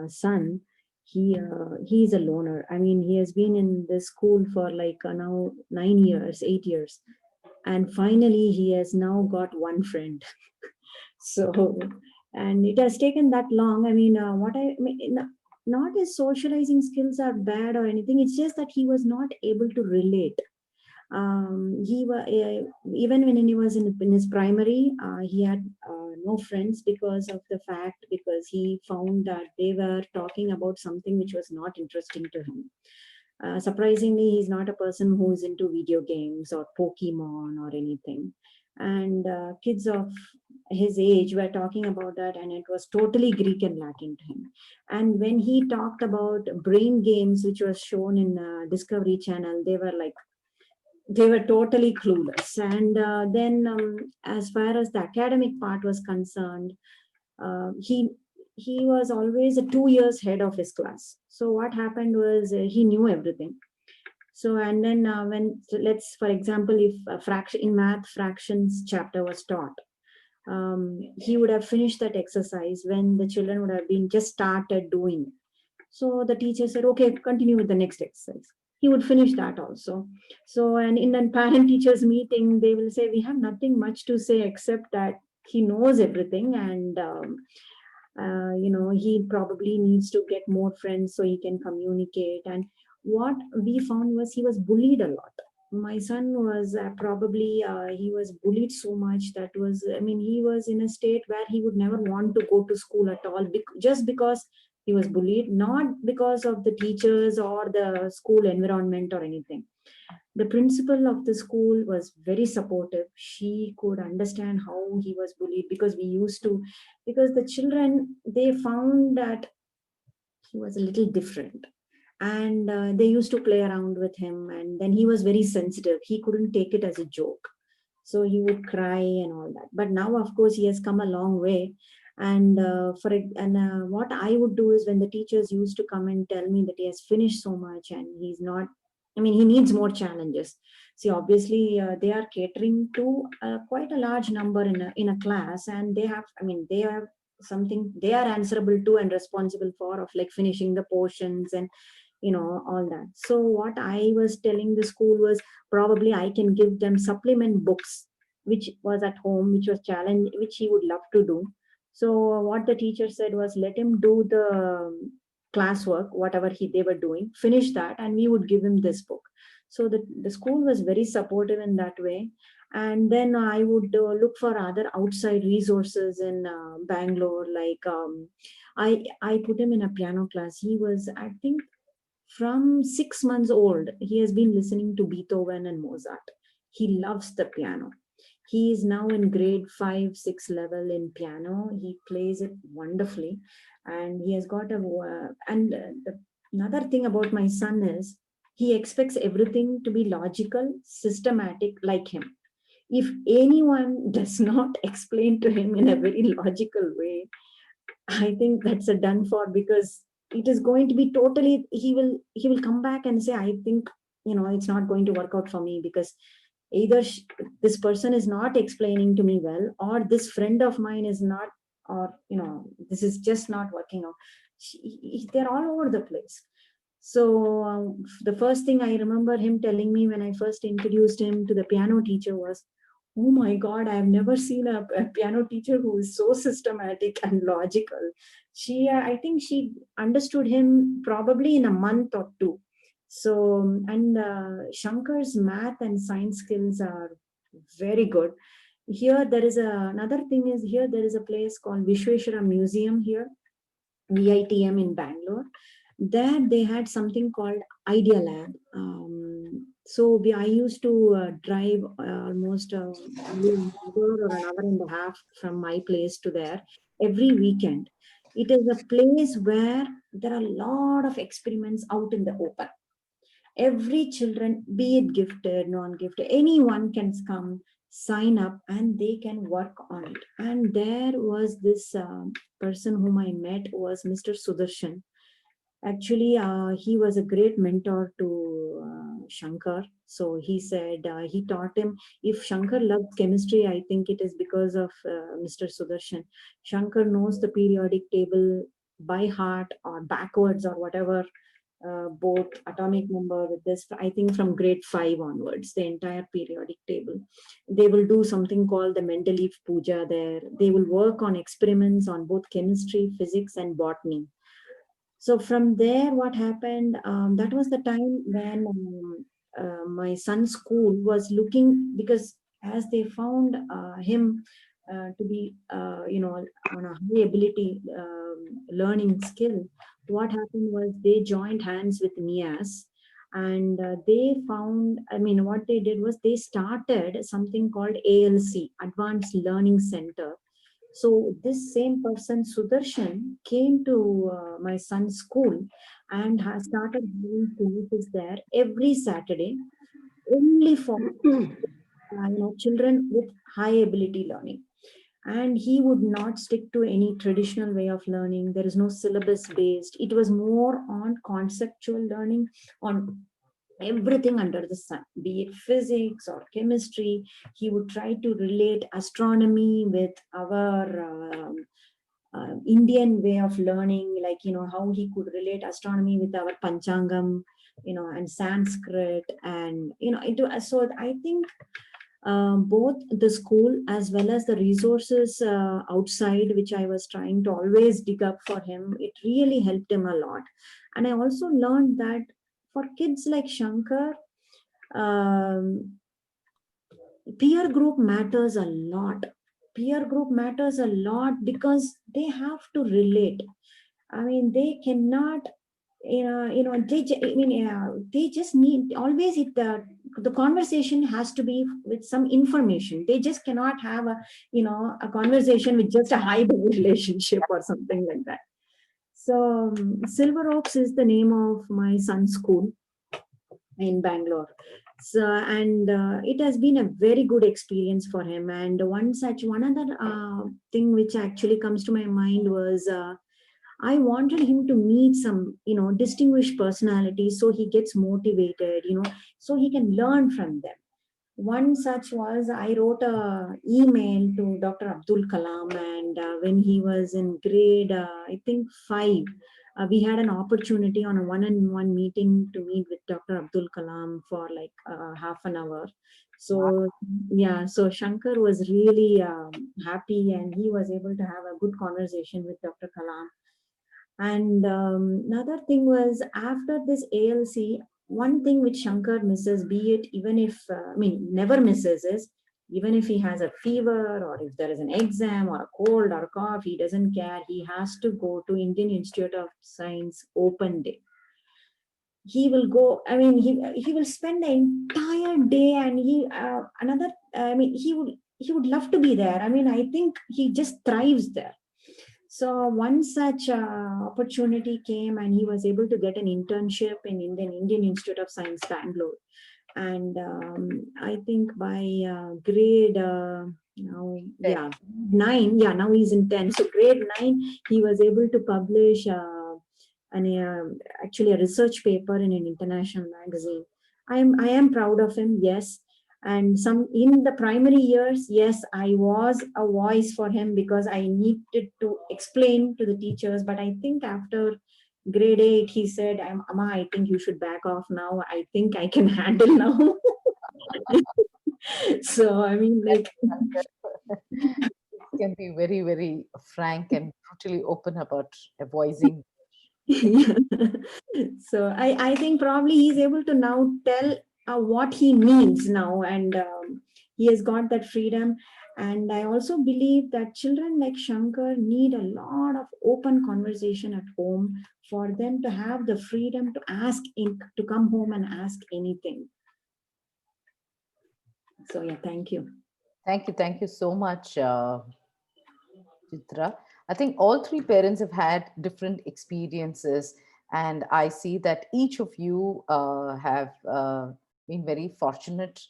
son, he's a loner. He has been in this school for like now 9 years, 8 years, and finally he has now got one friend. So, and it has taken that long. Not his socializing skills are bad or anything. It's just that he was not able to relate. Even when he was in his primary, he had no friends because he found that they were talking about something which was not interesting to him. Surprisingly, he's not a person who is into video games or Pokemon or anything. And kids of his age were talking about that, and it was totally Greek and Latin to him. And when he talked about brain games, which was shown in Discovery Channel, they were totally clueless. And then as far as the academic part was concerned, he was always 2 years ahead of his class. So what happened was he knew everything. So, and then for example, if in math fractions chapter was taught, he would have finished that exercise when the children would have been just started doing. So the teacher said, "Okay, continue with the next exercise." He would finish that also. So, and in a parent teachers meeting, they will say, "We have nothing much to say except that he knows everything, and he probably needs to get more friends so he can communicate." And what we found was he was bullied a lot. My son was he was bullied so much that he was in a state where he would never want to go to school at all, just because he was bullied, not because of the teachers or the school environment or anything. The principal of the school was very supportive. She could understand how he was bullied, because the children, they found that he was a little different. And they used to play around with him, and then he was very sensitive. He couldn't take it as a joke. So he would cry and all that. But now, of course, he has come a long way. And what I would do is when the teachers used to come and tell me that he has finished so much and he's not, I mean, he needs more challenges. See, obviously, they are catering to quite a large number in a class, and they have, I mean, they have something they are answerable to and responsible for, of like finishing the portions and all that. So what I was telling the school was, probably I can give them supplement books which was at home, which was challenge, which he would love to do. So what the teacher said was, let him do the classwork, whatever they were doing, finish that, and we would give him this book. So the school was very supportive in that way. And then I would look for other outside resources in Bangalore. Like I put him in a piano class. He was, I think, from 6 months old, he has been listening to Beethoven and Mozart. He loves the piano. He is now in grade 5, 6 level in piano. He plays it wonderfully. And he has got another thing about my son is, he expects everything to be logical, systematic, like him. If anyone does not explain to him in a very logical way, I think that's a done for, because it is going to be totally, he will come back and say, I think, it's not going to work out for me, because either this person is not explaining to me well, or this friend of mine is not, or, this is just not working out. They're all over the place. So the first thing I remember him telling me when I first introduced him to the piano teacher was, oh my God, I have never seen a piano teacher who is so systematic and logical. I think she understood him probably in a month or two. So, and Shankar's math and science skills are very good. Here, there is another thing is, here there is a place called Vishweshwara Museum here, VITM in Bangalore. There they had something called Idea Lab. So I used to drive almost an hour or an hour and a half from my place to there every weekend. It is a place where there are a lot of experiments out in the open. Every children, be it gifted, non-gifted, anyone can come, sign up, and they can work on it. And there was this person whom I met was Mr. Sudarshan. Actually, he was a great mentor to Shankar. So he said, he taught him, if Shankar loves chemistry, I think it is because of Mr. Sudarshan. Shankar knows the periodic table by heart or backwards or whatever, both atomic number with this, I think from grade 5 onwards, the entire periodic table. They will do something called the Mendeleev Puja there. They will work on experiments on both chemistry, physics, and botany. So from there, what happened, that was the time when my son's school was looking, because as they found him to be, on a high ability learning skill, what happened was they joined hands with NIAS, and they found, what they did was they started something called ALC, Advanced Learning Center. So this same person, Sudarshan, came to my son's school and has started doing classes there every Saturday, only for children with high ability learning. And he would not stick to any traditional way of learning. There is no syllabus based. It was more on conceptual learning, on everything under the sun, be it physics or chemistry. He would try to relate astronomy with our Indian way of learning, like, how he could relate astronomy with our Panchangam, and Sanskrit. And, so I think both the school as well as the resources outside, which I was trying to always dig up for him, it really helped him a lot. And I also learned that for kids like Shankar, peer group matters a lot. Peer group matters a lot because they have to relate. They cannot, they just need always the conversation has to be with some information. They just cannot have a conversation with just a high relationship or something like that. So Silver Oaks is the name of my son's school. in Bangalore. So, and it has been a very good experience for him. And one other thing which actually comes to my mind was I wanted him to meet some, distinguished personalities so he gets motivated, so he can learn from them. One such was I wrote a email to Dr. Abdul Kalam, and when he was in grade, I think 5, we had an opportunity on a one-on-one meeting to meet with Dr. Abdul Kalam for like half an hour. So yeah, so Shankar was really happy, and he was able to have a good conversation with Dr. Kalam. And another thing was after this ALC, one thing which Shankar misses, be it even if, never misses, is even if he has a fever or if there is an exam or a cold or a cough, he doesn't care. He has to go to Indian Institute of Science open day. He will go, he will spend the entire day, and he would love to be there. I think he just thrives there. So one such opportunity came, and he was able to get an internship in Indian Institute of Science, Bangalore. And I think by grade now, 9, now he's in 10. So grade 9, he was able to publish actually a research paper in an international magazine. I am proud of him, yes. And some in the primary years, yes, I was a voice for him because I needed to explain to the teachers. But I think after grade 8, he said, Amma, I think you should back off now. I think I can handle now. So, Can be very, very frank and brutally open about voicing. yeah. So I think probably he's able to now tell what he needs now, and he has got that freedom. And I also believe that children like Shankar need a lot of open conversation at home for them to have the freedom to to come home and ask anything. So yeah, thank you. Thank you so much, Chitra. I think all 3 parents have had different experiences, and I see that each of you have been very fortunate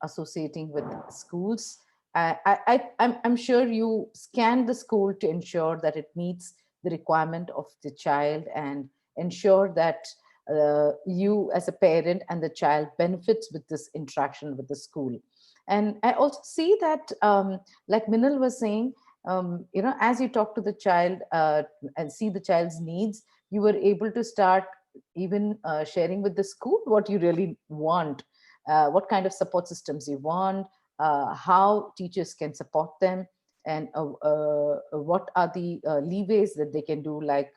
associating with schools. I'm sure you scan the school to ensure that it meets the requirement of the child and ensure that you as a parent and the child benefits with this interaction with the school. And I also see that, like Minal was saying, as you talk to the child and see the child's needs, you were able to start even sharing with the school what you really want, what kind of support systems you want, how teachers can support them, and what are the leeways that they can do, like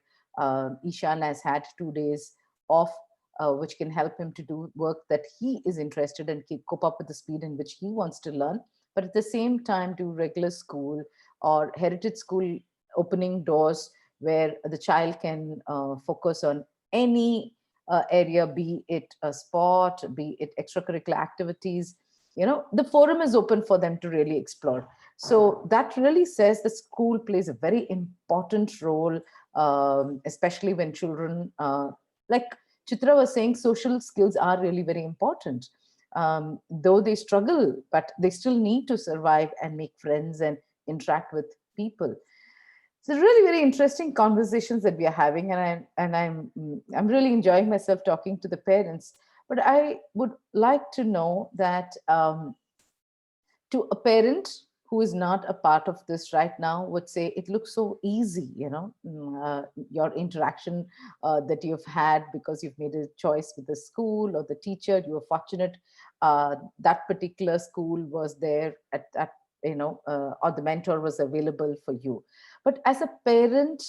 Ishan has had 2 days off, which can help him to do work that he is interested in, cope up with the speed in which he wants to learn, but at the same time do regular school or heritage school opening doors where the child can focus on any area, be it a sport, be it extracurricular activities. The forum is open for them to really explore. So that really says the school plays a very important role, especially when children, like Chitra was saying, social skills are really very important. Though they struggle, but they still need to survive and make friends and interact with people. So really very interesting conversations that we are having, and I'm really enjoying myself talking to the parents. But I would like to know that to a parent who is not a part of this right now would say it looks so easy, your interaction that you've had because you've made a choice with the school or the teacher. You were fortunate that particular school was there at that, or the mentor was available for you. But as a parent,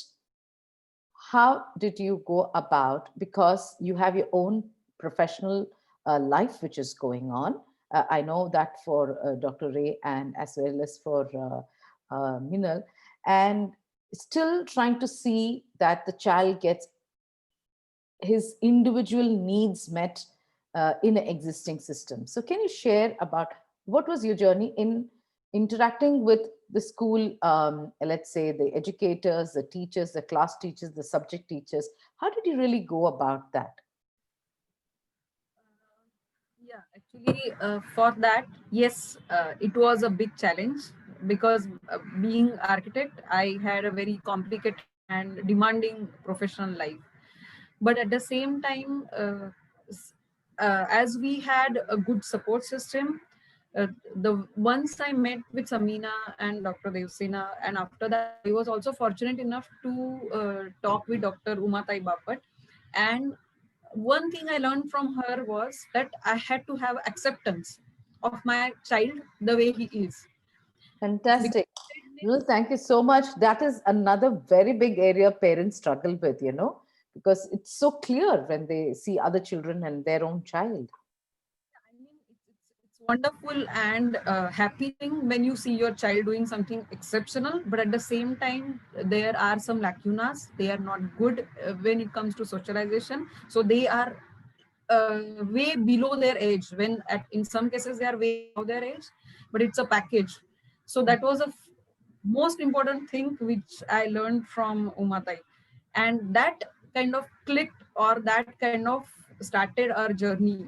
how did you go about, because you have your own professional life which is going on. I know that for Dr. Ray and as well as for Minal, and still trying to see that the child gets his individual needs met in an existing system. So can you share about what was your journey in interacting with the school, let's say the educators, the teachers, the class teachers, the subject teachers? How did you really go about that? Yeah, actually, for that, yes, it was a big challenge because being architect, I had a very complicated and demanding professional life. But at the same time, as we had a good support system, the once I met with Samina and Dr. Devsena, and after that, I was also fortunate enough to talk with Dr. Umatai Bapat, and one thing I learned from her was that I had to have acceptance of my child the way he is. Fantastic. Because Well, thank you so much. That is another very big area parents struggle with, because it's so clear when they see other children and their own child. I mean, it's wonderful and happy thing when you see your child doing something exceptional, but at the same time, there are some lacunas. They are not good when it comes to socialization. So they are way below their age. When in some cases they are way above their age, but it's a package. So that was a most important thing which I learned from Umatai, and that kind of clicked, or that kind of started our journey.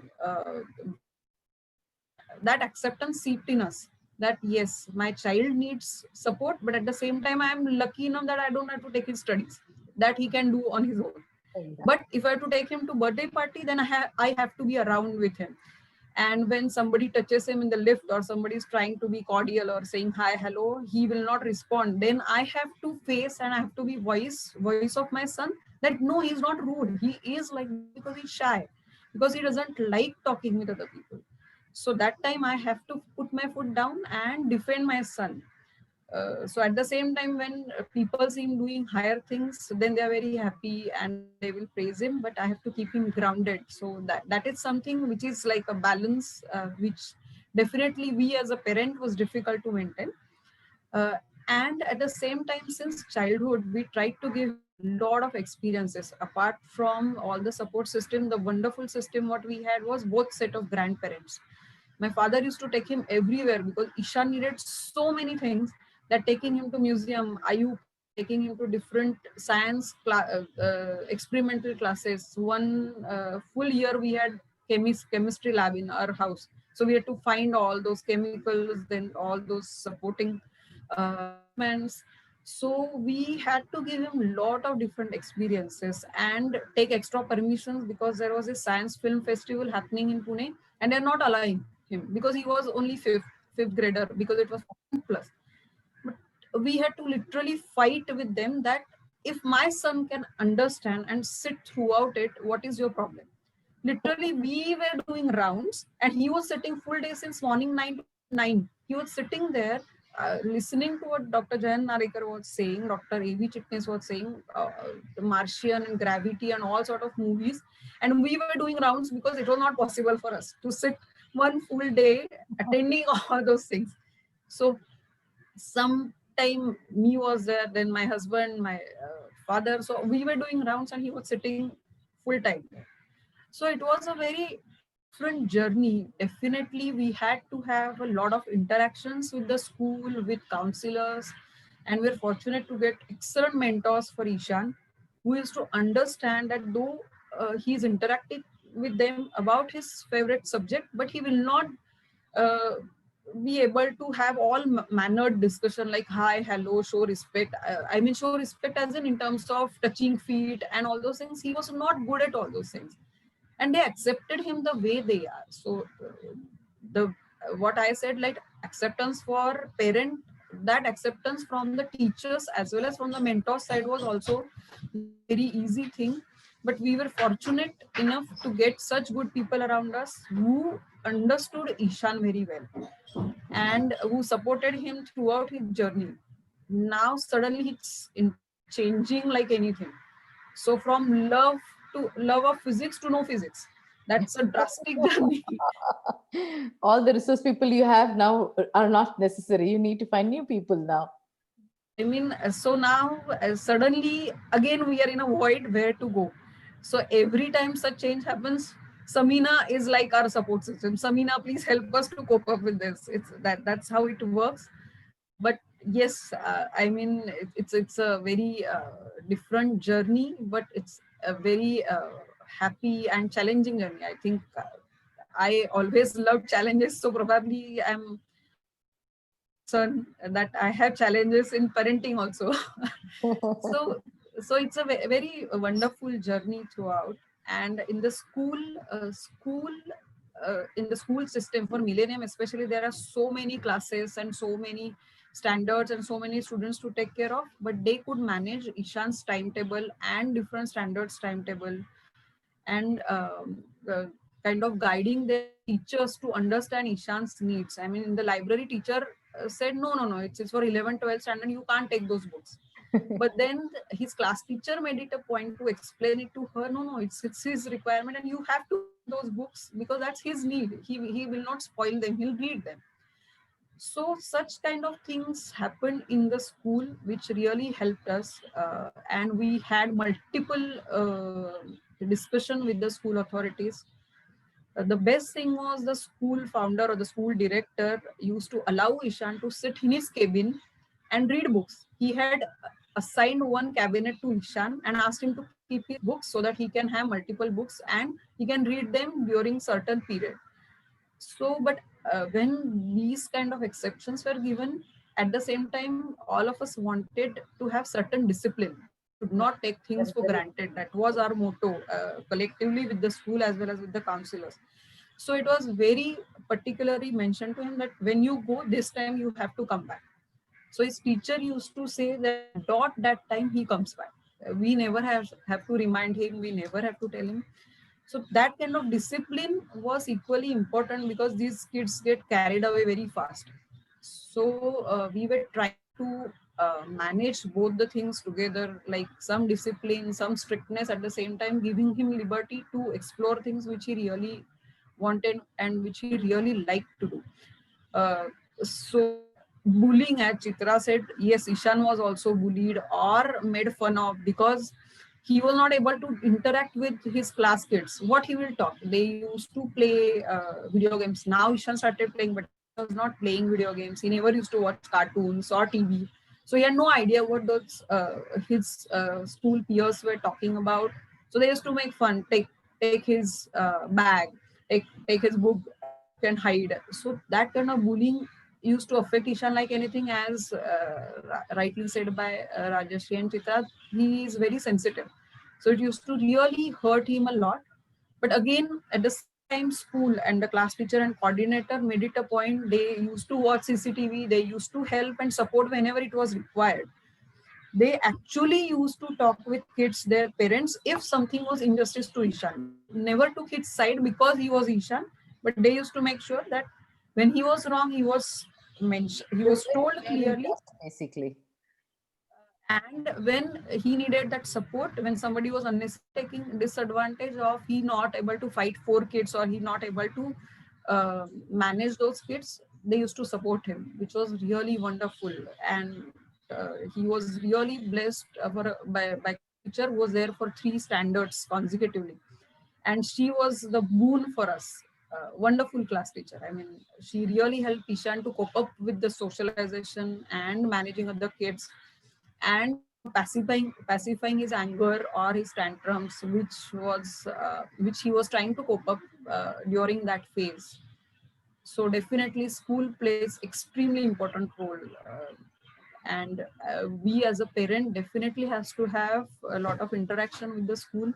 That acceptance seeped in us, that yes, my child needs support, but at the same time I am lucky enough that I don't have to take his studies, that he can do on his own. But if I have to take him to birthday party, then I have to be around with him. And when somebody touches him in the lift, or somebody is trying to be cordial or saying hi, hello, he will not respond. Then I have to face, and I have to be voice of my son, that no, he's not rude. He is like this because he's shy, because he doesn't like talking with other people. So that time I have to put my foot down and defend my son. So at the same time, when people see him doing higher things, then they are very happy and they will praise him, but I have to keep him grounded. So that is something which is like a balance, which definitely we as a parent was difficult to maintain. uh, and at the same time, since childhood, we tried to give a lot of experiences. Apart from all the support system, the wonderful system what we had was both set of grandparents. My father used to take him everywhere because Ishan needed so many things, that taking him to museum, IUP, taking him to different science experimental classes. One full year we had chemistry lab in our house. So we had to find all those chemicals, then all those supporting equipments. So we had to give him a lot of different experiences and take extra permissions, because there was a science film festival happening in Pune, and they're not allowing him because he was only fifth grader, because it was 14 plus. But we had to literally fight with them that if my son can understand and sit throughout it, what is your problem? Literally, we were doing rounds and he was sitting full day since morning 9 to 9. He was sitting there listening to what Dr. Jayan Narikar was saying, Dr. A.V. Chitnis was saying, Martian and Gravity and all sort of movies. And we were doing rounds because it was not possible for us to sit one full day attending all those things. So sometime me was there, then my husband, my father. So we were doing rounds and he was sitting full time. So it was a very different journey. Definitely, we had to have a lot of interactions with the school, with counselors, and we're fortunate to get excellent mentors for Ishan, who is to understand that though he's interacting with them about his favorite subject, but he will not uh, be able to have all mannered discussion like hi, hello, show respect. I mean, show respect as in terms of touching feet and all those things. He was not good at all those things, and they accepted him the way they are. So the what I said, like acceptance for parent, that acceptance from the teachers as well as from the mentor side was also very easy thing. But we were fortunate enough to get such good people around us who understood Ishan very well and who supported him throughout his journey. Now suddenly it's changing like anything. So from love of physics to no physics. That's a drastic journey. All the resource people you have now are not necessary. You need to find new people now. I mean, so now suddenly again we are in a void where to go. So every time such change happens, Samina is like our support system. Samina, please help us to cope up with this. That's how it works. But yes, I mean it's a very different journey, but it's a very happy and challenging journey. I think I always loved challenges, so probably I'm son that I have challenges in parenting also. so so it's a very wonderful journey throughout. And in the in the school system for Millennium especially, there are so many classes and so many standards and so many students to take care of, but they could manage Ishan's timetable and different standards timetable, and kind of guiding their teachers to understand Ishan's needs. I mean, the library teacher said, no, it's for 11, 12 standard, you can't take those books. But then his class teacher made it a point to explain it to her, no, it's his requirement and you have to read those books because that's his need. He will not spoil them, he'll read them. So such kind of things happened in the school, which really helped us. And we had multiple discussion with the school authorities. The best thing was the school founder or the school director used to allow Ishan to sit in his cabin and read books. He had assigned one cabinet to Ishan and asked him to keep his books so that he can have multiple books and he can read them during certain period. So, but when these kind of exceptions were given, at the same time, all of us wanted to have certain discipline. Should not take things for granted. That was our motto, collectively with the school as well as with the counselors. So it was very particularly mentioned to him that when you go this time, you have to come back. So his teacher used to say that dot that time he comes back. We never have to remind him. We never have to tell him. So that kind of discipline was equally important because these kids get carried away very fast. So we were trying to manage both the things together, like some discipline, some strictness, at the same time giving him liberty to explore things which he really wanted and which he really liked to do. So bullying, as Chitra said, yes, Ishan was also bullied or made fun of because he was not able to interact with his class kids. What he will talk? They used to play video games. Now Ishan started playing, but he was not playing video games. He never used to watch cartoons or TV. So he had no idea what those his school peers were talking about. So they used to make fun, take his bag, take his book and hide. So that kind of bullying used to affect Ishan like anything, as rightly said by Rajashri and Chitra. He is very sensitive. So it used to really hurt him a lot. But again, at the same school and the class teacher and coordinator made it a point. They used to watch CCTV. They used to help and support whenever it was required. They actually used to talk with kids, their parents, if something was injustice to Ishan. Never took his side because he was Ishan, but they used to make sure that when he was wrong, he was mentioned. He was told clearly. Basically. And when he needed that support, when somebody was unnecessarily taking disadvantage of he not able to fight 4 kids or he not able to manage those kids, they used to support him, which was really wonderful. And he was really blessed by teacher who was there for 3 standards consecutively. And she was the boon for us. Wonderful class teacher. I mean, she really helped Ishan to cope up with the socialization and managing other kids and pacifying his anger or his tantrums, which he was trying to cope up during that phase. So definitely school plays extremely important role, and we as a parent definitely has to have a lot of interaction with the school,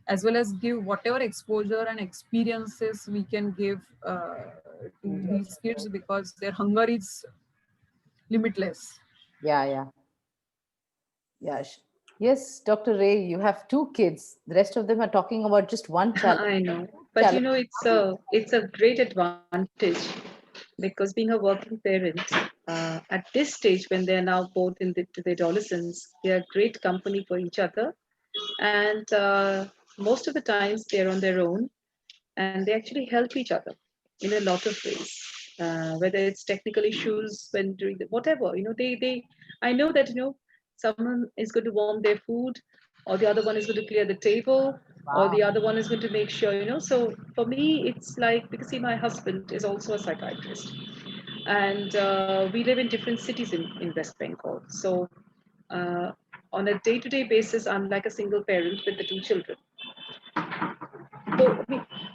as well as give whatever exposure and experiences we can give to these kids, because their hunger is limitless. Yeah. Yes, Dr. Ray, you have 2 kids. The rest of them are talking about just one child. I know, but you know, it's a great advantage because being a working parent at this stage when they're now both in the adolescence, they are great company for each other, and most of the times they're on their own, and they actually help each other in a lot of ways. Whether it's technical issues when doing whatever, you know, they I know that, you know, someone is going to warm their food, or the other one is going to clear the table, or the other one is going to make sure, you know. So for me, it's like, because see, my husband is also a psychiatrist, and we live in different cities in West Bengal. So on a day-to-day basis, I'm like a single parent with the 2 children. So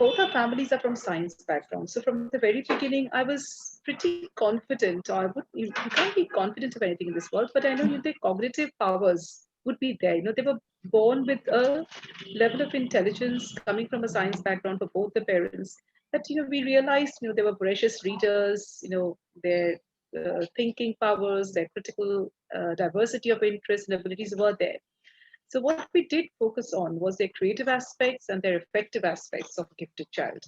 both our families are from science background. So from the very beginning, I was pretty confident. Or I would, you can't be confident of anything in this world, but I know their cognitive powers would be there. They were born with a level of intelligence coming from a science background for both the parents. That we realized they were voracious readers. Their thinking powers, their critical diversity of interests and abilities were there. So what we did focus on was their creative aspects and their effective aspects of a gifted child,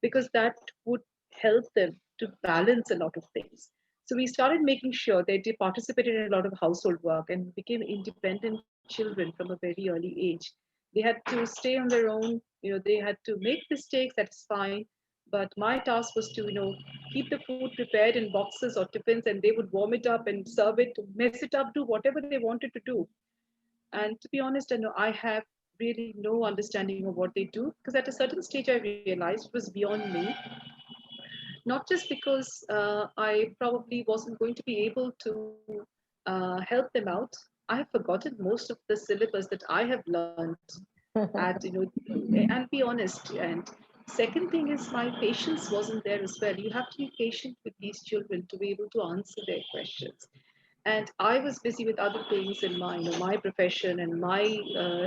because that would help them to balance a lot of things. So we started making sure that they participated in a lot of household work and became independent children from a very early age. They had to stay on their own, they had to make mistakes, that's fine. But my task was to, keep the food prepared in boxes or tiffins, and they would warm it up and serve it, mess it up, do whatever they wanted to do. And to be honest, I know I have really no understanding of what they do, because at a certain stage I realized it was beyond me. Not just because I probably wasn't going to be able to help them out. I have forgotten most of the syllabus that I have learned at, and be honest. And second thing is my patience wasn't there as well. You have to be patient with these children to be able to answer their questions. And I was busy with other things in my my profession and my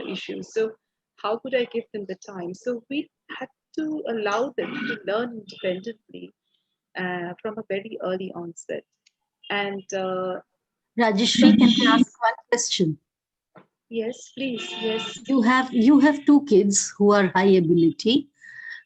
issues. So how could I give them the time? So we had to allow them to learn independently from a very early onset. And Rajeshri, can I ask one question? yes, please, yes. You have two kids who are high ability.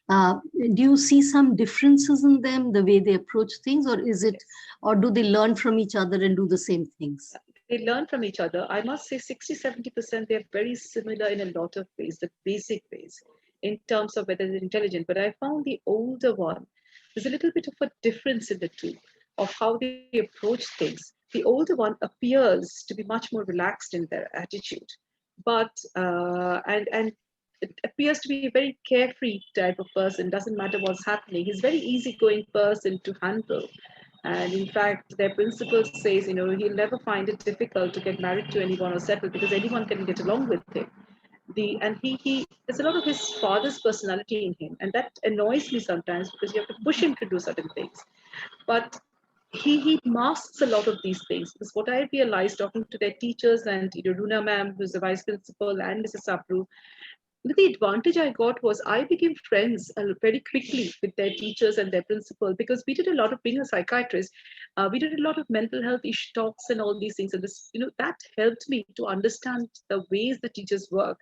Do you see some differences in them, the way they approach things, or is it, or do they learn from each other and do the same things? They learn from each other. I must say 60-70% they're very similar in a lot of ways, the basic ways, in terms of whether they're intelligent. But I found the older one, there's a little bit of a difference in the two of how they approach things. The older one appears to be much more relaxed in their attitude, but and it appears to be a very carefree type of person. Doesn't matter what's happening. He's a very easygoing person to handle. And in fact, their principal says, he'll never find it difficult to get married to anyone or settle, because anyone can get along with him. And he there's a lot of his father's personality in him, and that annoys me sometimes, because you have to push him to do certain things. But he masks a lot of these things, because what I realized talking to their teachers, and Runa ma'am, who's the vice principal, and Mrs. Sapru, the advantage I got was I became friends very quickly with their teachers and their principal, because we did a lot of, being a psychiatrist, we did a lot of mental health issue talks and all these things. And this, that helped me to understand the ways the teachers work.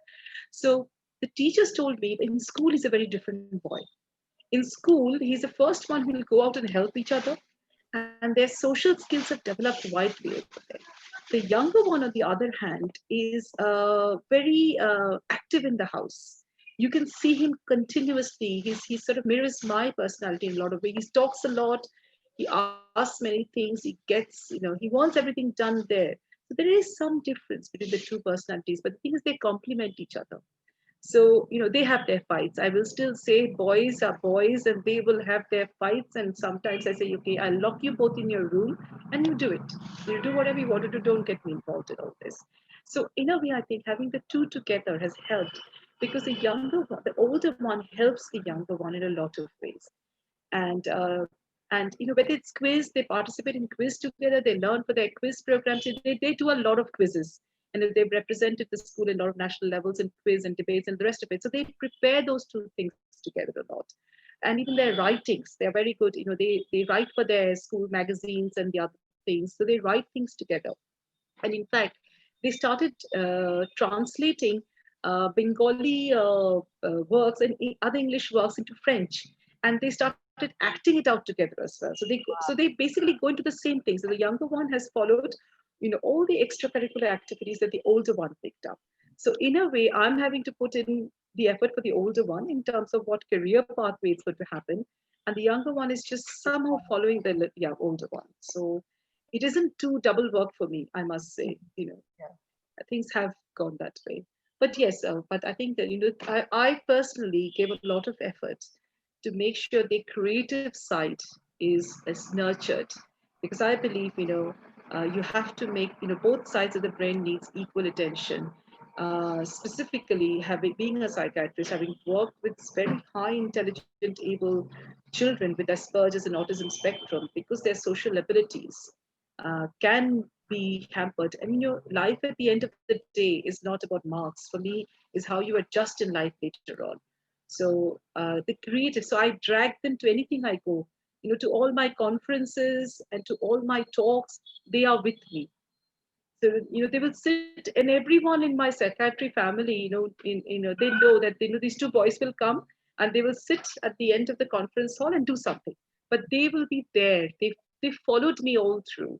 So the teachers told me in school he's a very different boy. In school, he's the first one who will go out and help each other, and their social skills have developed widely over there. The younger one, on the other hand, is very active in the house. You can see him continuously. He sort of mirrors my personality in a lot of ways. He talks a lot. He asks many things. He gets, he wants everything done there. So there is some difference between the two personalities, but the thing is they complement each other. So, they have their fights. I will still say boys are boys, and they will have their fights. And sometimes I say, okay, I'll lock you both in your room and you do it. You do whatever you want to do. Don't get me involved in all this. So in a way, I think having the two together has helped, because the older one helps the younger one in a lot of ways. And whether it's quiz, they participate in quiz together. They learn for their quiz programs. They do a lot of quizzes. And they've represented the school in a lot of national levels in quiz and debates and the rest of it. So they prepare those two things together a lot. And even their writings, they're very good. They write for their school magazines and the other things. So they write things together. And in fact, they started translating Bengali works and other English works into French. And they started acting it out together as well. So they basically go into the same thing. So the younger one has followed all the extracurricular activities that the older one picked up. So in a way, I'm having to put in the effort for the older one in terms of what career pathways going to happen. And the younger one is just somehow following the older one. So it isn't too double work for me, I must say. Things have gone that way. But yes, but I think that, I personally gave a lot of effort to make sure the creative side is nurtured, because I believe, you have to make, both sides of the brain needs equal attention. specifically being a psychiatrist, having worked with very high intelligent, able children with Asperger's and autism spectrum, because their social abilities can be hampered. I mean, your life at the end of the day is not about marks. For me, is how you adjust in life later on. So the creative. So I drag them to anything I go. You know, to all my conferences and to all my talks, they are with me. So, you know, they will sit, and everyone in my psychiatry family, you know, they know that, you know, these two boys will come and they will sit at the end of the conference hall and do something. But they will be there. They followed me all through.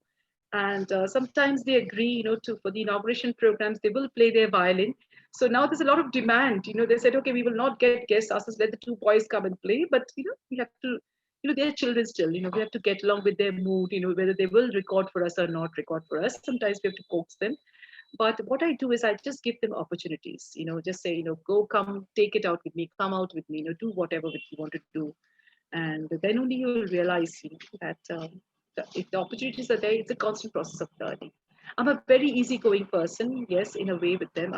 And sometimes they agree, you know, to for the inauguration programs, they will play their violin. So now there's a lot of demand. You know, they said, okay, we will not get guest artists, let the two boys come and play. But, you know, we have to, you know, they're children still, you know, we have to get along with their mood, you know, whether they will record for us or not record for us. Sometimes we have to coax them. But what I do is I just give them opportunities, you know, just say, you know, go, come, take it out with me, come out with me, you know, do whatever you want to do. And then only you will realize, you know, that if the opportunities are there, it's a constant process of learning. I'm a very easygoing person, yes, in a way with them.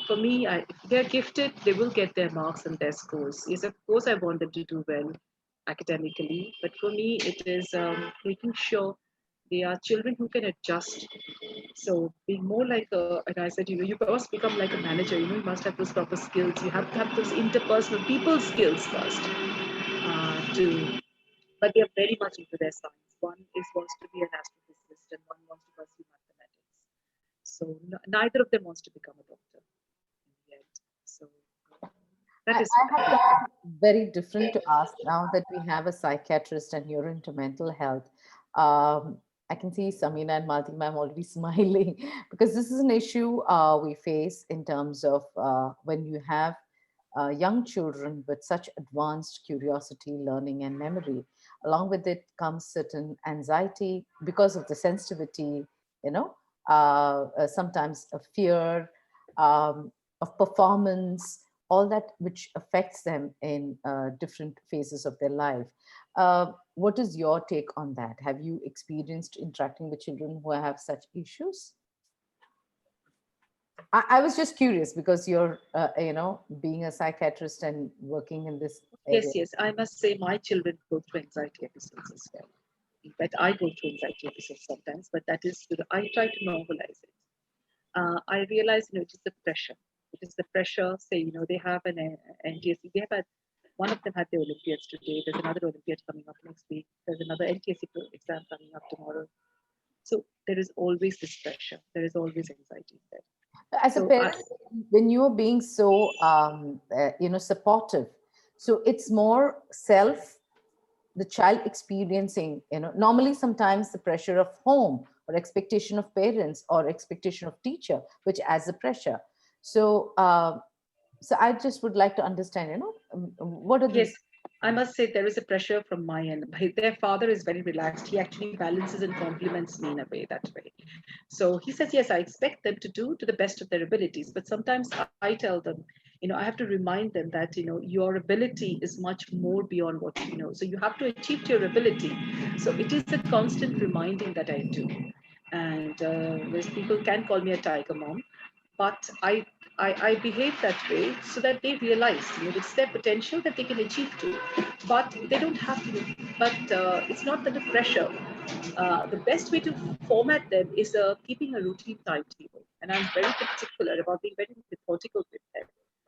For me, if they're gifted, they will get their marks and their scores. Yes, of course, I want them to do well academically, but for me, it is making sure they are children who can adjust. So being more like and I said, you know, you must become like a manager. You know, you must have those proper skills. You have to have those interpersonal people skills first. But they are very much into their science. One wants to be an astrophysicist, and one wants to pursue mathematics. So neither of them wants to become a doctor yet. So that is. I have something very different to ask now that we have a psychiatrist and you're into mental health. I can see Samina and Malti ma'am already smiling because this is an issue we face in terms of when you have young children with such advanced curiosity, learning, and memory. Along with it comes certain anxiety because of the sensitivity, you know, sometimes a fear of performance, all that which affects them in different phases of their life. What is your take on that? Have you experienced interacting with children who have such issues? I was just curious because you're, you know, being a psychiatrist and working in this area. Yes. I must say my children go through anxiety episodes as well. In fact, I go through anxiety episodes sometimes, but that is, I try to normalize it. I realize, you know, it is the pressure. It is the pressure. Say, you know, they have an NTSC. They have one of them had the Olympiads today. There's another Olympiad coming up next week. There's another NTSC exam coming up tomorrow. So there is always this pressure. There is always anxiety there. As a parent, when you are being so, you know, supportive, so it's more the child experiencing, you know, normally sometimes the pressure of home or expectation of parents or expectation of teacher, which adds the pressure. So, so I just would like to understand, you know, what are Yes, I must say there is a pressure from my end. Their father is very relaxed. He actually balances and compliments me in a way that way. So he says, yes, I expect them to do to the best of their abilities. But sometimes I tell them, you know, I have to remind them that, you know, your ability is much more beyond what you know. So you have to achieve to your ability. So it is a constant reminding that I do. And people can call me a tiger mom, but I behave that way so that they realize, you know, it's their potential that they can achieve to, but they don't have to. But it's not that the pressure. The best way to format them is keeping a routine timetable, and I'm very particular about being very methodical with them.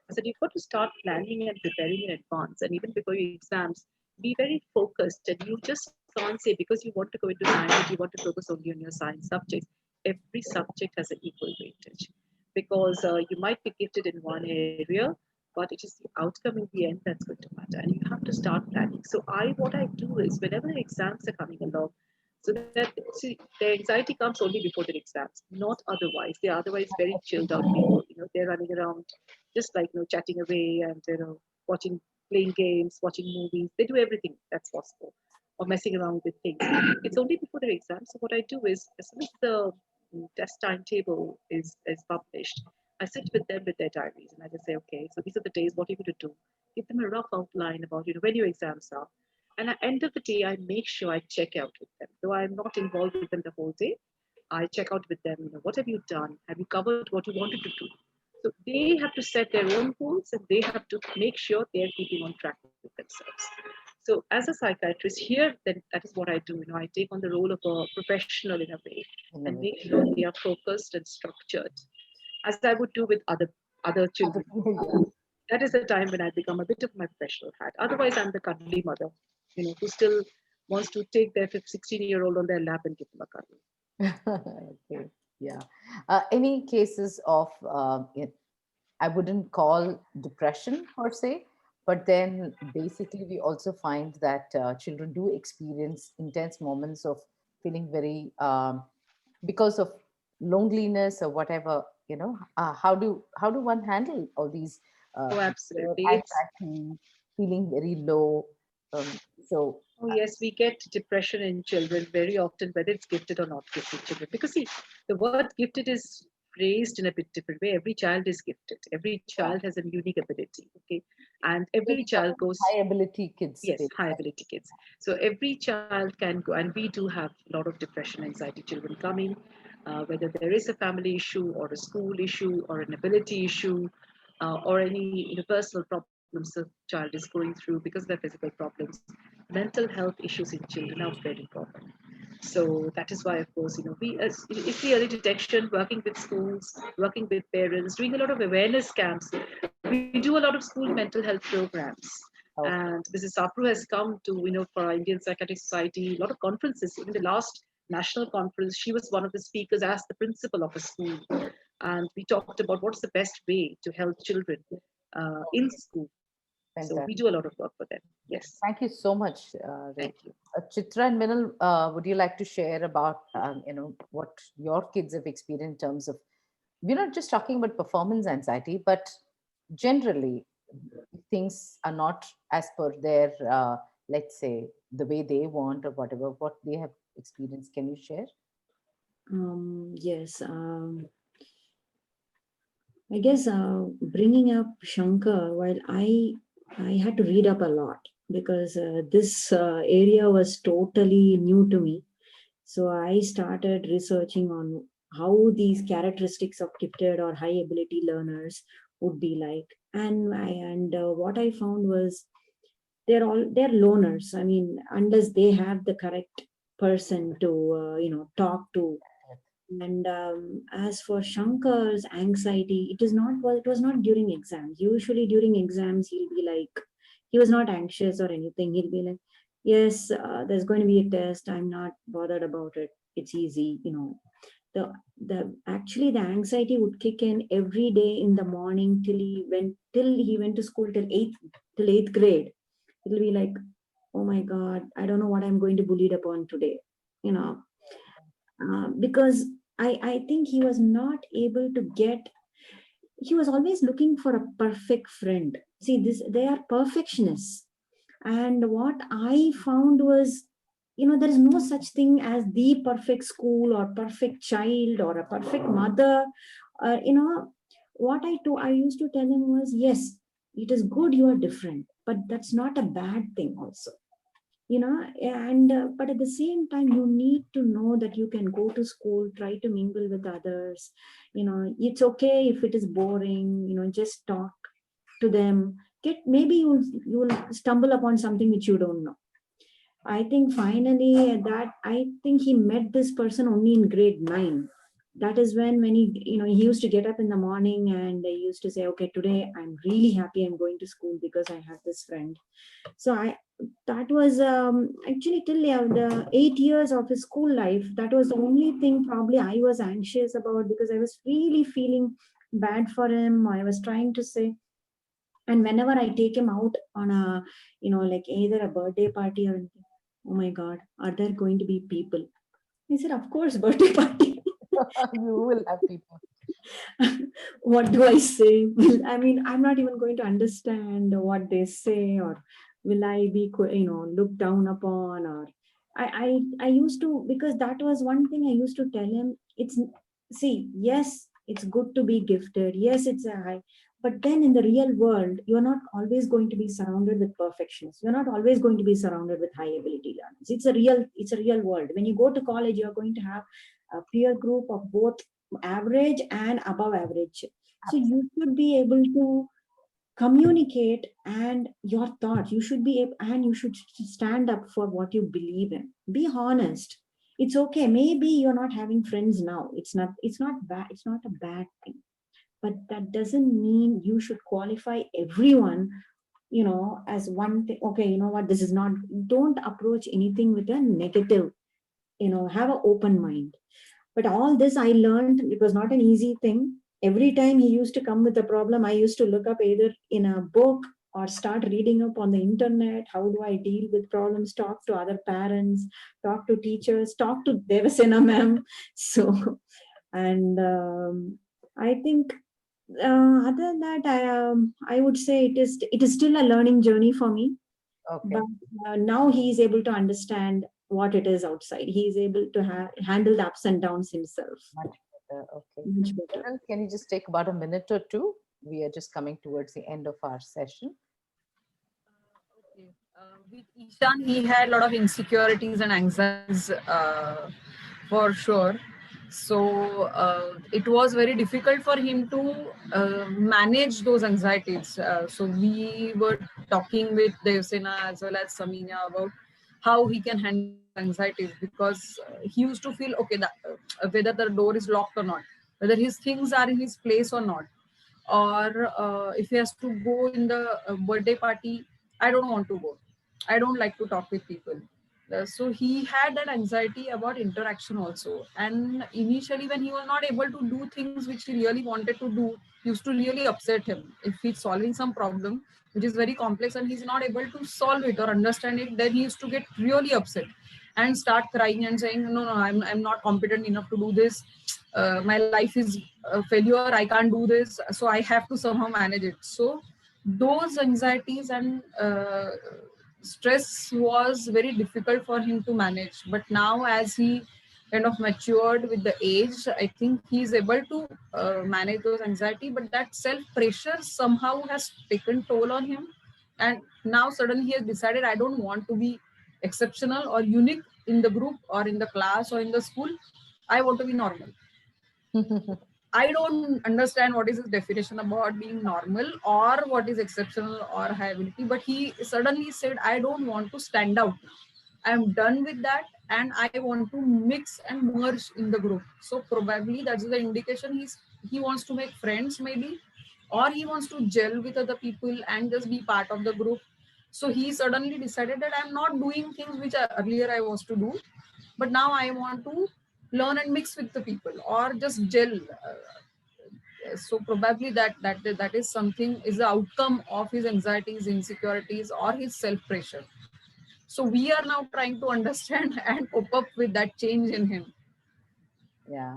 I said you've got to start planning and preparing in advance, and even before your exams, be very focused. And you just can't say because you want to go into science, you want to focus only on your science subjects. Every subject has an equal weightage because you might be gifted in one area, but it is the outcome in the end that's going to matter. And you have to start planning. So what I do is whenever the exams are coming along, so that see, their anxiety comes only before the exams, not otherwise. They're otherwise very chilled out people. You know, they're running around just like, you know, chatting away and, you know, playing games, watching movies. They do everything that's possible, or messing around with things. It's only before their exams. So what I do is, as soon as the test timetable is published, I sit with them with their diaries and I just say, okay, so these are the days, what are you going to do? Give them a rough outline about, you know, when your exams are. And at the end of the day, I make sure I check out with them. Though I'm not involved with them the whole day, I check out with them, you know, what have you done? Have you covered what you wanted to do? So they have to set their own goals and they have to make sure they're keeping on track with themselves. So as a psychiatrist here, then that is what I do. I take on the role of a professional in a way and make sure they are focused and structured, as I would do with other children. That is the time when I become a bit of my professional hat. Otherwise, I'm the cuddly mother, who still wants to take their 16-year-old on their lap and give them a cuddle. Okay. Yeah. Any cases of, I wouldn't call depression per se, but then basically we also find that children do experience intense moments of feeling very, because of loneliness or whatever, how do one handle all these Oh, absolutely. anxiety, feeling very low? So Oh, yes, we get depression in children very often, whether it's gifted or not gifted children. Because see, the word gifted is phrased in a bit different way. Every child is gifted. Every child has a unique ability. Okay. And every child goes, high ability kids. yes, high ability kids. So every child can go, and we do have a lot of depression, anxiety children coming, whether there is a family issue or a school issue or an ability issue, or any personal problems the child is going through because of their physical problems. Mental health issues in children are very common. So that is why, of course, we, as it's the early detection, working with schools, working with parents, doing a lot of awareness camps. We do a lot of school mental health programs. Okay. And Mrs. Sapru has come to, for our Indian Psychiatric Society, a lot of conferences. Even the last national conference, she was one of the speakers as the principal of a school. And we talked about what's the best way to help children in school. So we do a lot of work for them. Yes. Thank you so much. Thank you. Chitra and Minal, would you like to share about, what your kids have experienced in terms of, we're not just talking about performance anxiety, but generally things are not as per their, let's say, the way they want or whatever, what they have experienced. Can you share? Yes. I guess bringing up Shankar, while I had to read up a lot because this area was totally new to me. So I started researching on how these characteristics of gifted or high ability learners would be like. And what I found was they're loners. I mean, unless they have the correct person to talk to. And as for Shankar's anxiety, it was not during exams. Usually during exams, he'll be like, he was not anxious or anything. He'll be like, yes, there's going to be a test. I'm not bothered about it. It's easy, Actually the anxiety would kick in every day in the morning till he went to school till eighth grade. It'll be like, oh my God, I don't know what I'm going to bullied upon today, because I think he was not able to he was always looking for a perfect friend. See, they are perfectionists. And what I found was, there is no such thing as the perfect school or perfect child or a perfect mother. What I used to tell him was, yes, it is good you are different, but that's not a bad thing also. And but at the same time you need to know that you can go to school, try to mingle with others. It's okay if it is boring, just talk to them. Maybe you'll stumble upon something which you don't know. I think finally I think he met this person only in grade 9. That is when he used to get up in the morning and he used to say, okay, today I'm really happy I'm going to school because I have this friend. So that was actually till the 8 years of his school life. That was the only thing probably I was anxious about, because I was really feeling bad for him. I was trying to say, and whenever I take him out on a, like either a birthday party or anything, oh my God, are there going to be people? I said, of course, birthday party. You will have people. What do I say? I'm not even going to understand what they say, or will I be, looked down upon, or I used to, because that was one thing I used to tell him. Yes, it's good to be gifted. Yes, it's a high, but then in the real world, you're not always going to be surrounded with perfectionists. You're not always going to be surrounded with high ability learners. It's a real world. When you go to college, you're going to have a peer group of both average and above average. So you should be able to communicate and your thoughts. You should be able, and you should stand up for what you believe in. Be honest. It's okay. Maybe you're not having friends now. It's not bad. It's not a bad thing. But that doesn't mean you should qualify everyone, as one thing. Okay, you know what? This is not, don't approach anything with a negative, have an open mind. But all this I learned, it was not an easy thing. Every time he used to come with a problem, I used to look up either in a book or start reading up on the internet. How do I deal with problems? Talk to other parents, talk to teachers, talk to Devasena ma'am. So, and I think other than that, I would say it is still a learning journey for me. Okay. But now he is able to understand what it is outside. He is able to handle the ups and downs himself. Much better. Okay. Much better. Kiran, can you just take about a minute or two? We are just coming towards the end of our session. Okay. With Ishan, he had a lot of insecurities and anxieties for sure. So it was very difficult for him to manage those anxieties. So we were talking with Devasena as well as Samina about how he can handle anxieties, because he used to feel, okay, that, whether the door is locked or not, whether his things are in his place or not, or if he has to go in the birthday party, I don't want to go. I don't like to talk with people. So he had that anxiety about interaction also. And initially, when he was not able to do things which he really wanted to do, used to really upset him. If he's solving some problem which is very complex and he's not able to solve it or understand it, then he used to get really upset and start crying and saying, no, I'm not competent enough to do this. My life is a failure. I can't do this. So I have to somehow manage it. So those anxieties and stress was very difficult for him to manage. But now, as he kind of matured with the age, I think he's able to manage those anxiety. But that self pressure somehow has taken toll on him, and now suddenly he has decided, I don't want to be exceptional or unique in the group or in the class or in the school. I want to be normal. I don't understand what is his definition about being normal or what is exceptional or high ability, but he suddenly said, I don't want to stand out. I'm done with that and I want to mix and merge in the group. So probably that's the indication he wants to make friends maybe, or he wants to gel with other people and just be part of the group. So he suddenly decided that I'm not doing things which earlier I was to do, but now I want to learn and mix with the people or just gel. So probably that is something, is the outcome of his anxieties, insecurities, or his self pressure. So we are now trying to understand and cope up with that change in him. Yeah,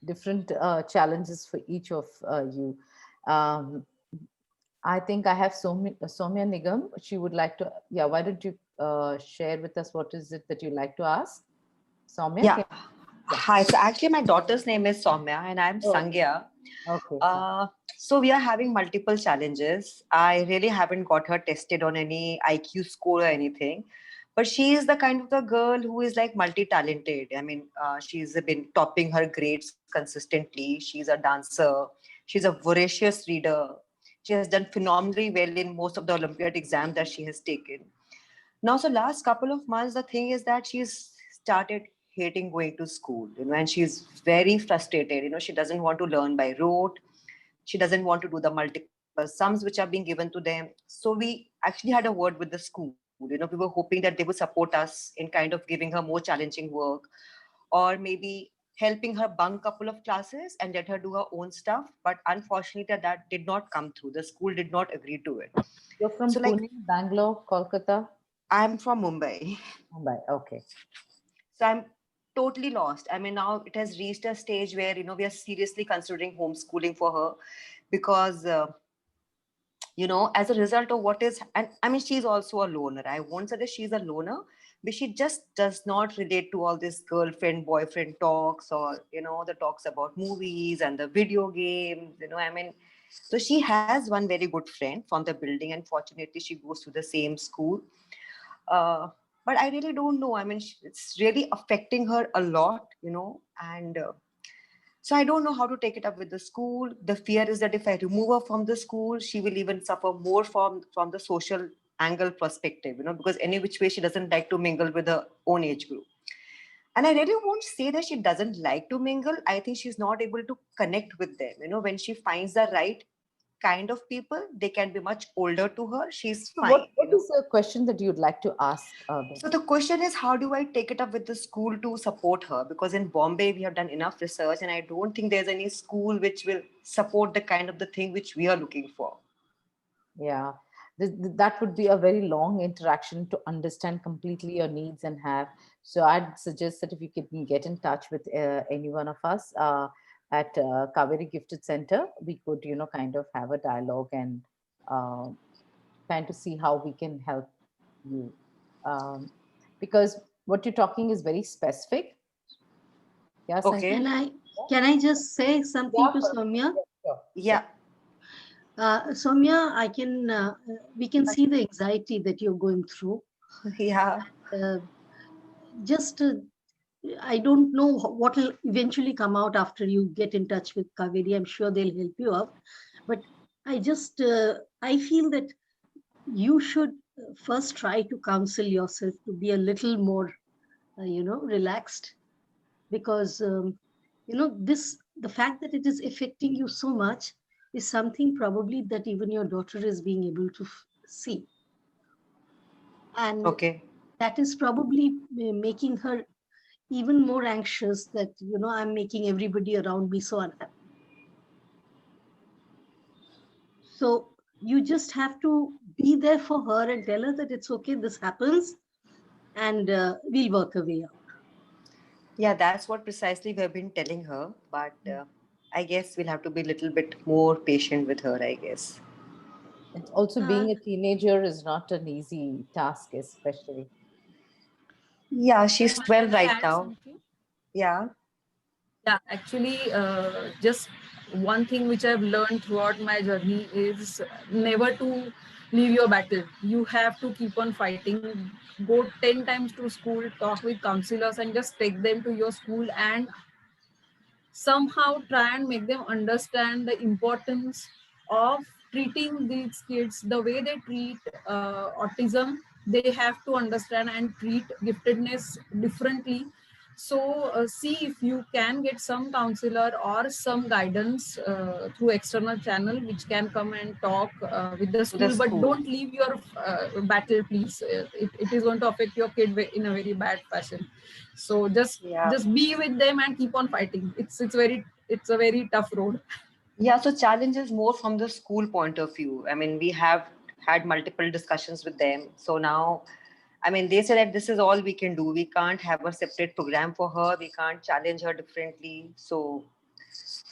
different challenges for each of you. I think I have Soumya Nigam. She would like to, yeah, why don't you share with us what is it that you like to ask? Soumya? Yeah. Hi. So actually, my daughter's name is Soumya and I'm Sangya. Okay. So we are having multiple challenges. I really haven't got her tested on any IQ score or anything. But she is the kind of the girl who is like multi-talented. I mean, she's been topping her grades consistently. She's a dancer. She's a voracious reader. She has done phenomenally well in most of the Olympiad exams that she has taken. Now, so last couple of months, the thing is that she's started hating going to school, and she's very frustrated. She doesn't want to learn by rote. She doesn't want to do the multiple sums which are being given to them. So we actually had a word with the school. We were hoping that they would support us in kind of giving her more challenging work, or maybe helping her bunk a couple of classes and let her do her own stuff. But unfortunately, that did not come through. The school did not agree to it. You're from Pune, Bangalore, Kolkata? I'm from Mumbai. Mumbai, okay. So I'm totally lost. I mean, now it has reached a stage where, we are seriously considering homeschooling for her because, as a result of what is, and I mean, she's also a loner. I won't say that she's a loner, but she just does not relate to all this girlfriend, boyfriend talks or, the talks about movies and the video games, I mean, so she has one very good friend from the building, and fortunately she goes to the same school. But I really don't know. I mean, it's really affecting her a lot, and So I don't know how to take it up with the school. The fear is that if I remove her from the school, she will even suffer more from the social angle perspective, because any which way she doesn't like to mingle with her own age group. And I really won't say that she doesn't like to mingle. I think she's not able to connect with them. When she finds the right kind of people, they can be much older to her. She's So fine. what is the question that you'd like to ask? So the question is, how do I take it up with the school to support her? Because in Bombay, we have done enough research, and I don't think there's any school which will support the kind of the thing which we are looking for. Yeah, that would be a very long interaction to understand completely your needs and have. So I'd suggest that if you can get in touch with any one of us at Kaveri Gifted Center, we could, kind of have a dialogue and trying to see how we can help you. Because what you're talking is very specific. Yeah, Okay. Can I just say something to Soumya? Yeah. Soumya, we can see the anxiety that you're going through. Yeah. I don't know what will eventually come out after you get in touch with Kaveri. I'm sure they'll help you out. But I feel that you should first try to counsel yourself to be a little more, relaxed. Because, the fact that it is affecting you so much is something probably that even your daughter is being able to see. And okay. That is probably making her even more anxious that, I'm making everybody around me so unhappy. So you just have to be there for her and tell her that it's okay, this happens, and we'll work a way out. Yeah, that's what precisely we have been telling her. But I guess we'll have to be a little bit more patient with her, I guess. And also being a teenager is not an easy task, especially. Yeah, she's Can 12 I right add now. something? Yeah. Yeah, actually, just one thing which I've learned throughout my journey is never to leave your battle. You have to keep on fighting. Go 10 times to school, talk with counselors, and just take them to your school and somehow try and make them understand the importance of treating these kids the way they treat autism. They have to understand and treat giftedness differently. So see if you can get some counselor or some guidance through external channel which can come and talk with the school, but don't leave your battle, please. It is going to affect your kid in a very bad fashion. So just be with them and keep on fighting. It's a very tough road. Yeah, so challenge is more from the school point of view. I mean, we have had multiple discussions with them. So now, I mean, they said that this is all we can do. We can't have a separate program for her. We can't challenge her differently. So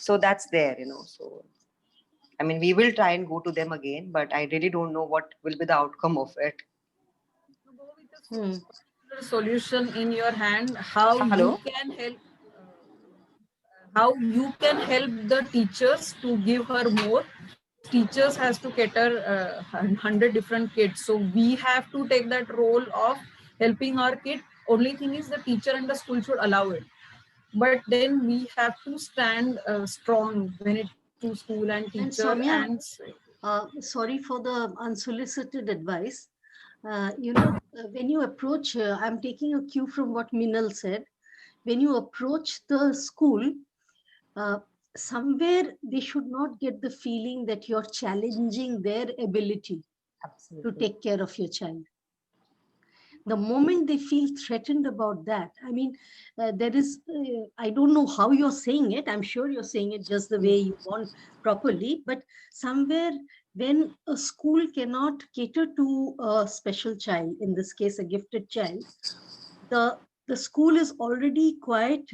that's there, So, I mean, we will try and go to them again, but I really don't know what will be the outcome of it. Go with a solution in your hand. How you can help. How you can help the teachers to give her more. Teachers has to cater 100 different kids, so we have to take that role of helping our kid. Only thing is the teacher and the school should allow it, but then we have to stand strong when it comes to school and teacher. And Soumya, sorry for the unsolicited advice. When you approach, I'm taking a cue from what Minal said. When you approach the school, somewhere they should not get the feeling that you're challenging their ability to take care of your child. The moment they feel threatened about that, I mean, there is, I don't know how you're saying it. I'm sure you're saying it just the way you want properly, but somewhere when a school cannot cater to a special child, in this case, a gifted child, the school is already quite,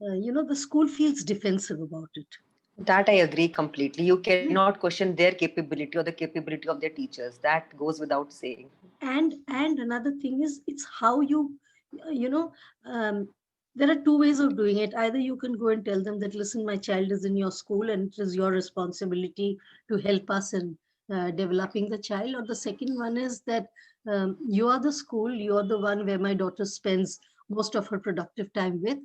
the school feels defensive about it. That I agree completely. You cannot question their capability or the capability of their teachers. That goes without saying. And another thing is, it's how you there are two ways of doing it. Either you can go and tell them that, listen, my child is in your school and it is your responsibility to help us in developing the child. Or the second one is that you are the school, you are the one where my daughter spends most of her productive time with.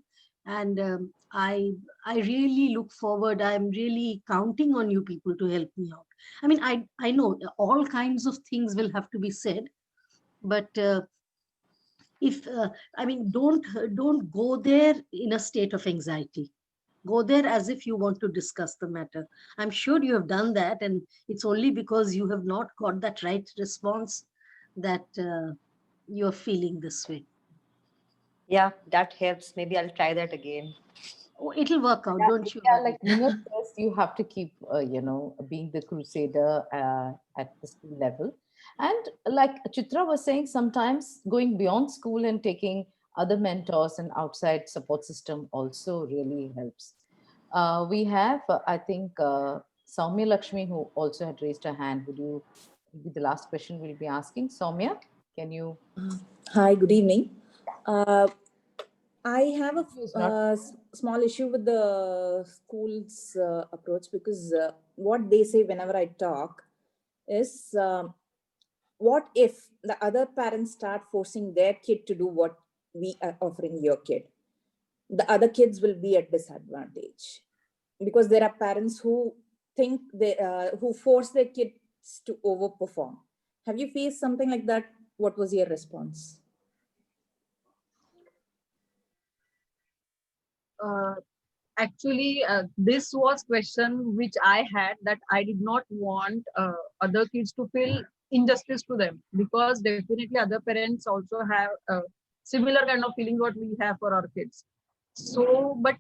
And I really look forward. I'm really counting on you people to help me out. I mean, I know all kinds of things will have to be said, but if I mean, don't go there in a state of anxiety. Go there as if you want to discuss the matter. I'm sure you have done that, and it's only because you have not got that right response that you're feeling this way. Yeah, that helps. Maybe I'll try that again. Oh, it'll work out, Yeah, don't you yeah, worry. like Minal says, you have to keep, being the crusader at the school level. And like Chitra was saying, sometimes going beyond school and taking other mentors and outside support system also really helps. We have, I think, Soumya Lakshmi, who also had raised her hand. Would you be the last question we'll be asking? Soumya, can you? Hi, good evening. I have a Who's not- small issue with the school's approach because what they say whenever I talk is what if the other parents start forcing their kid to do what we are offering your kid? The other kids will be at disadvantage because there are parents who think they who force their kids to overperform. Have you faced something like that? What was your response? Uh, Actually, this was question which I had, that I did not want other kids to feel injustice to them, because definitely other parents also have similar kind of feeling what we have for our kids. So, but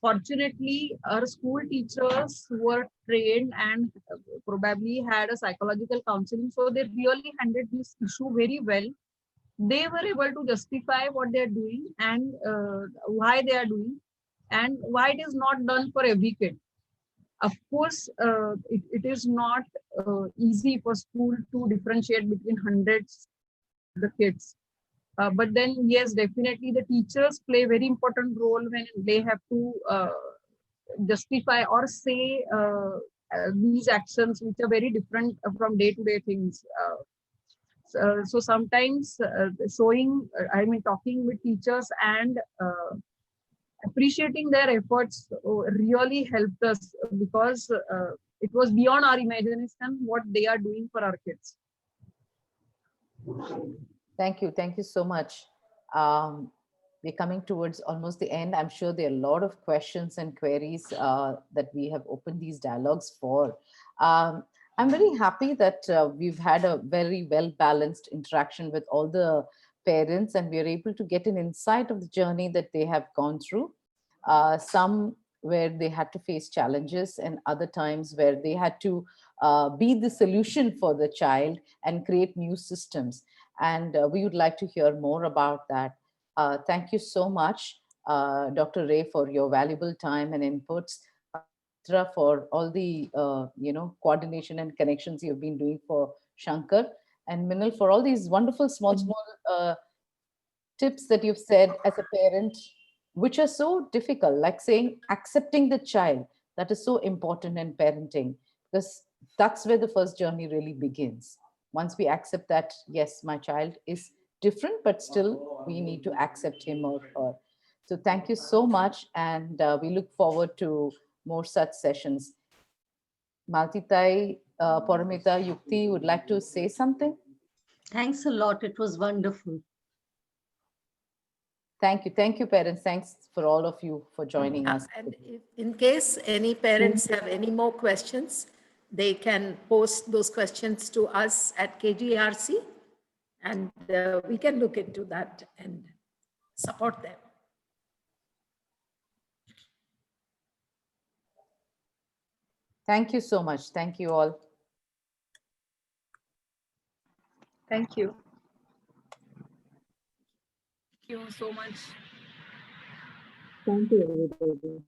fortunately, our school teachers were trained and probably had a psychological counseling, so they really handled this issue very well. They were able to justify what they are doing and why they are doing, and why it is not done for every kid. Of course, it is not easy for school to differentiate between hundreds of the kids. But then, yes, definitely the teachers play a very important role when they have to justify or say these actions, which are very different from day-to-day things. So sometimes showing, talking with teachers and appreciating their efforts really helped us, because it was beyond our imagination what they are doing for our kids. Thank you. Thank you so much. We're coming towards almost the end. I'm sure there are a lot of questions and queries that we have opened these dialogues for. I'm very happy that we've had a very well balanced interaction with all the parents, and we're able to get an insight of the journey that they have gone through. Some where they had to face challenges, and other times where they had to be the solution for the child and create new systems. And we would like to hear more about that. Thank you so much, Dr. Ray, for your valuable time and inputs. Chitra, for all the coordination and connections you've been doing for Shankar, and Minal, for all these wonderful small tips that you've said as a parent, which are so difficult, like saying accepting the child. That is so important in parenting, because that's where the first journey really begins. Once we accept that, yes, my child is different, but still we need to accept him or her. So thank you so much, and we look forward to more such sessions. Maltitai, Paramita, Yukti would like to say something? Thanks a lot. It was wonderful. Thank you. Thank you, parents. Thanks for all of you for joining us. And if, in case any parents have any more questions, they can post those questions to us at KGRC, and we can look into that and support them. Thank you so much. Thank you all. Thank you. Thank you so much. Thank you, everybody.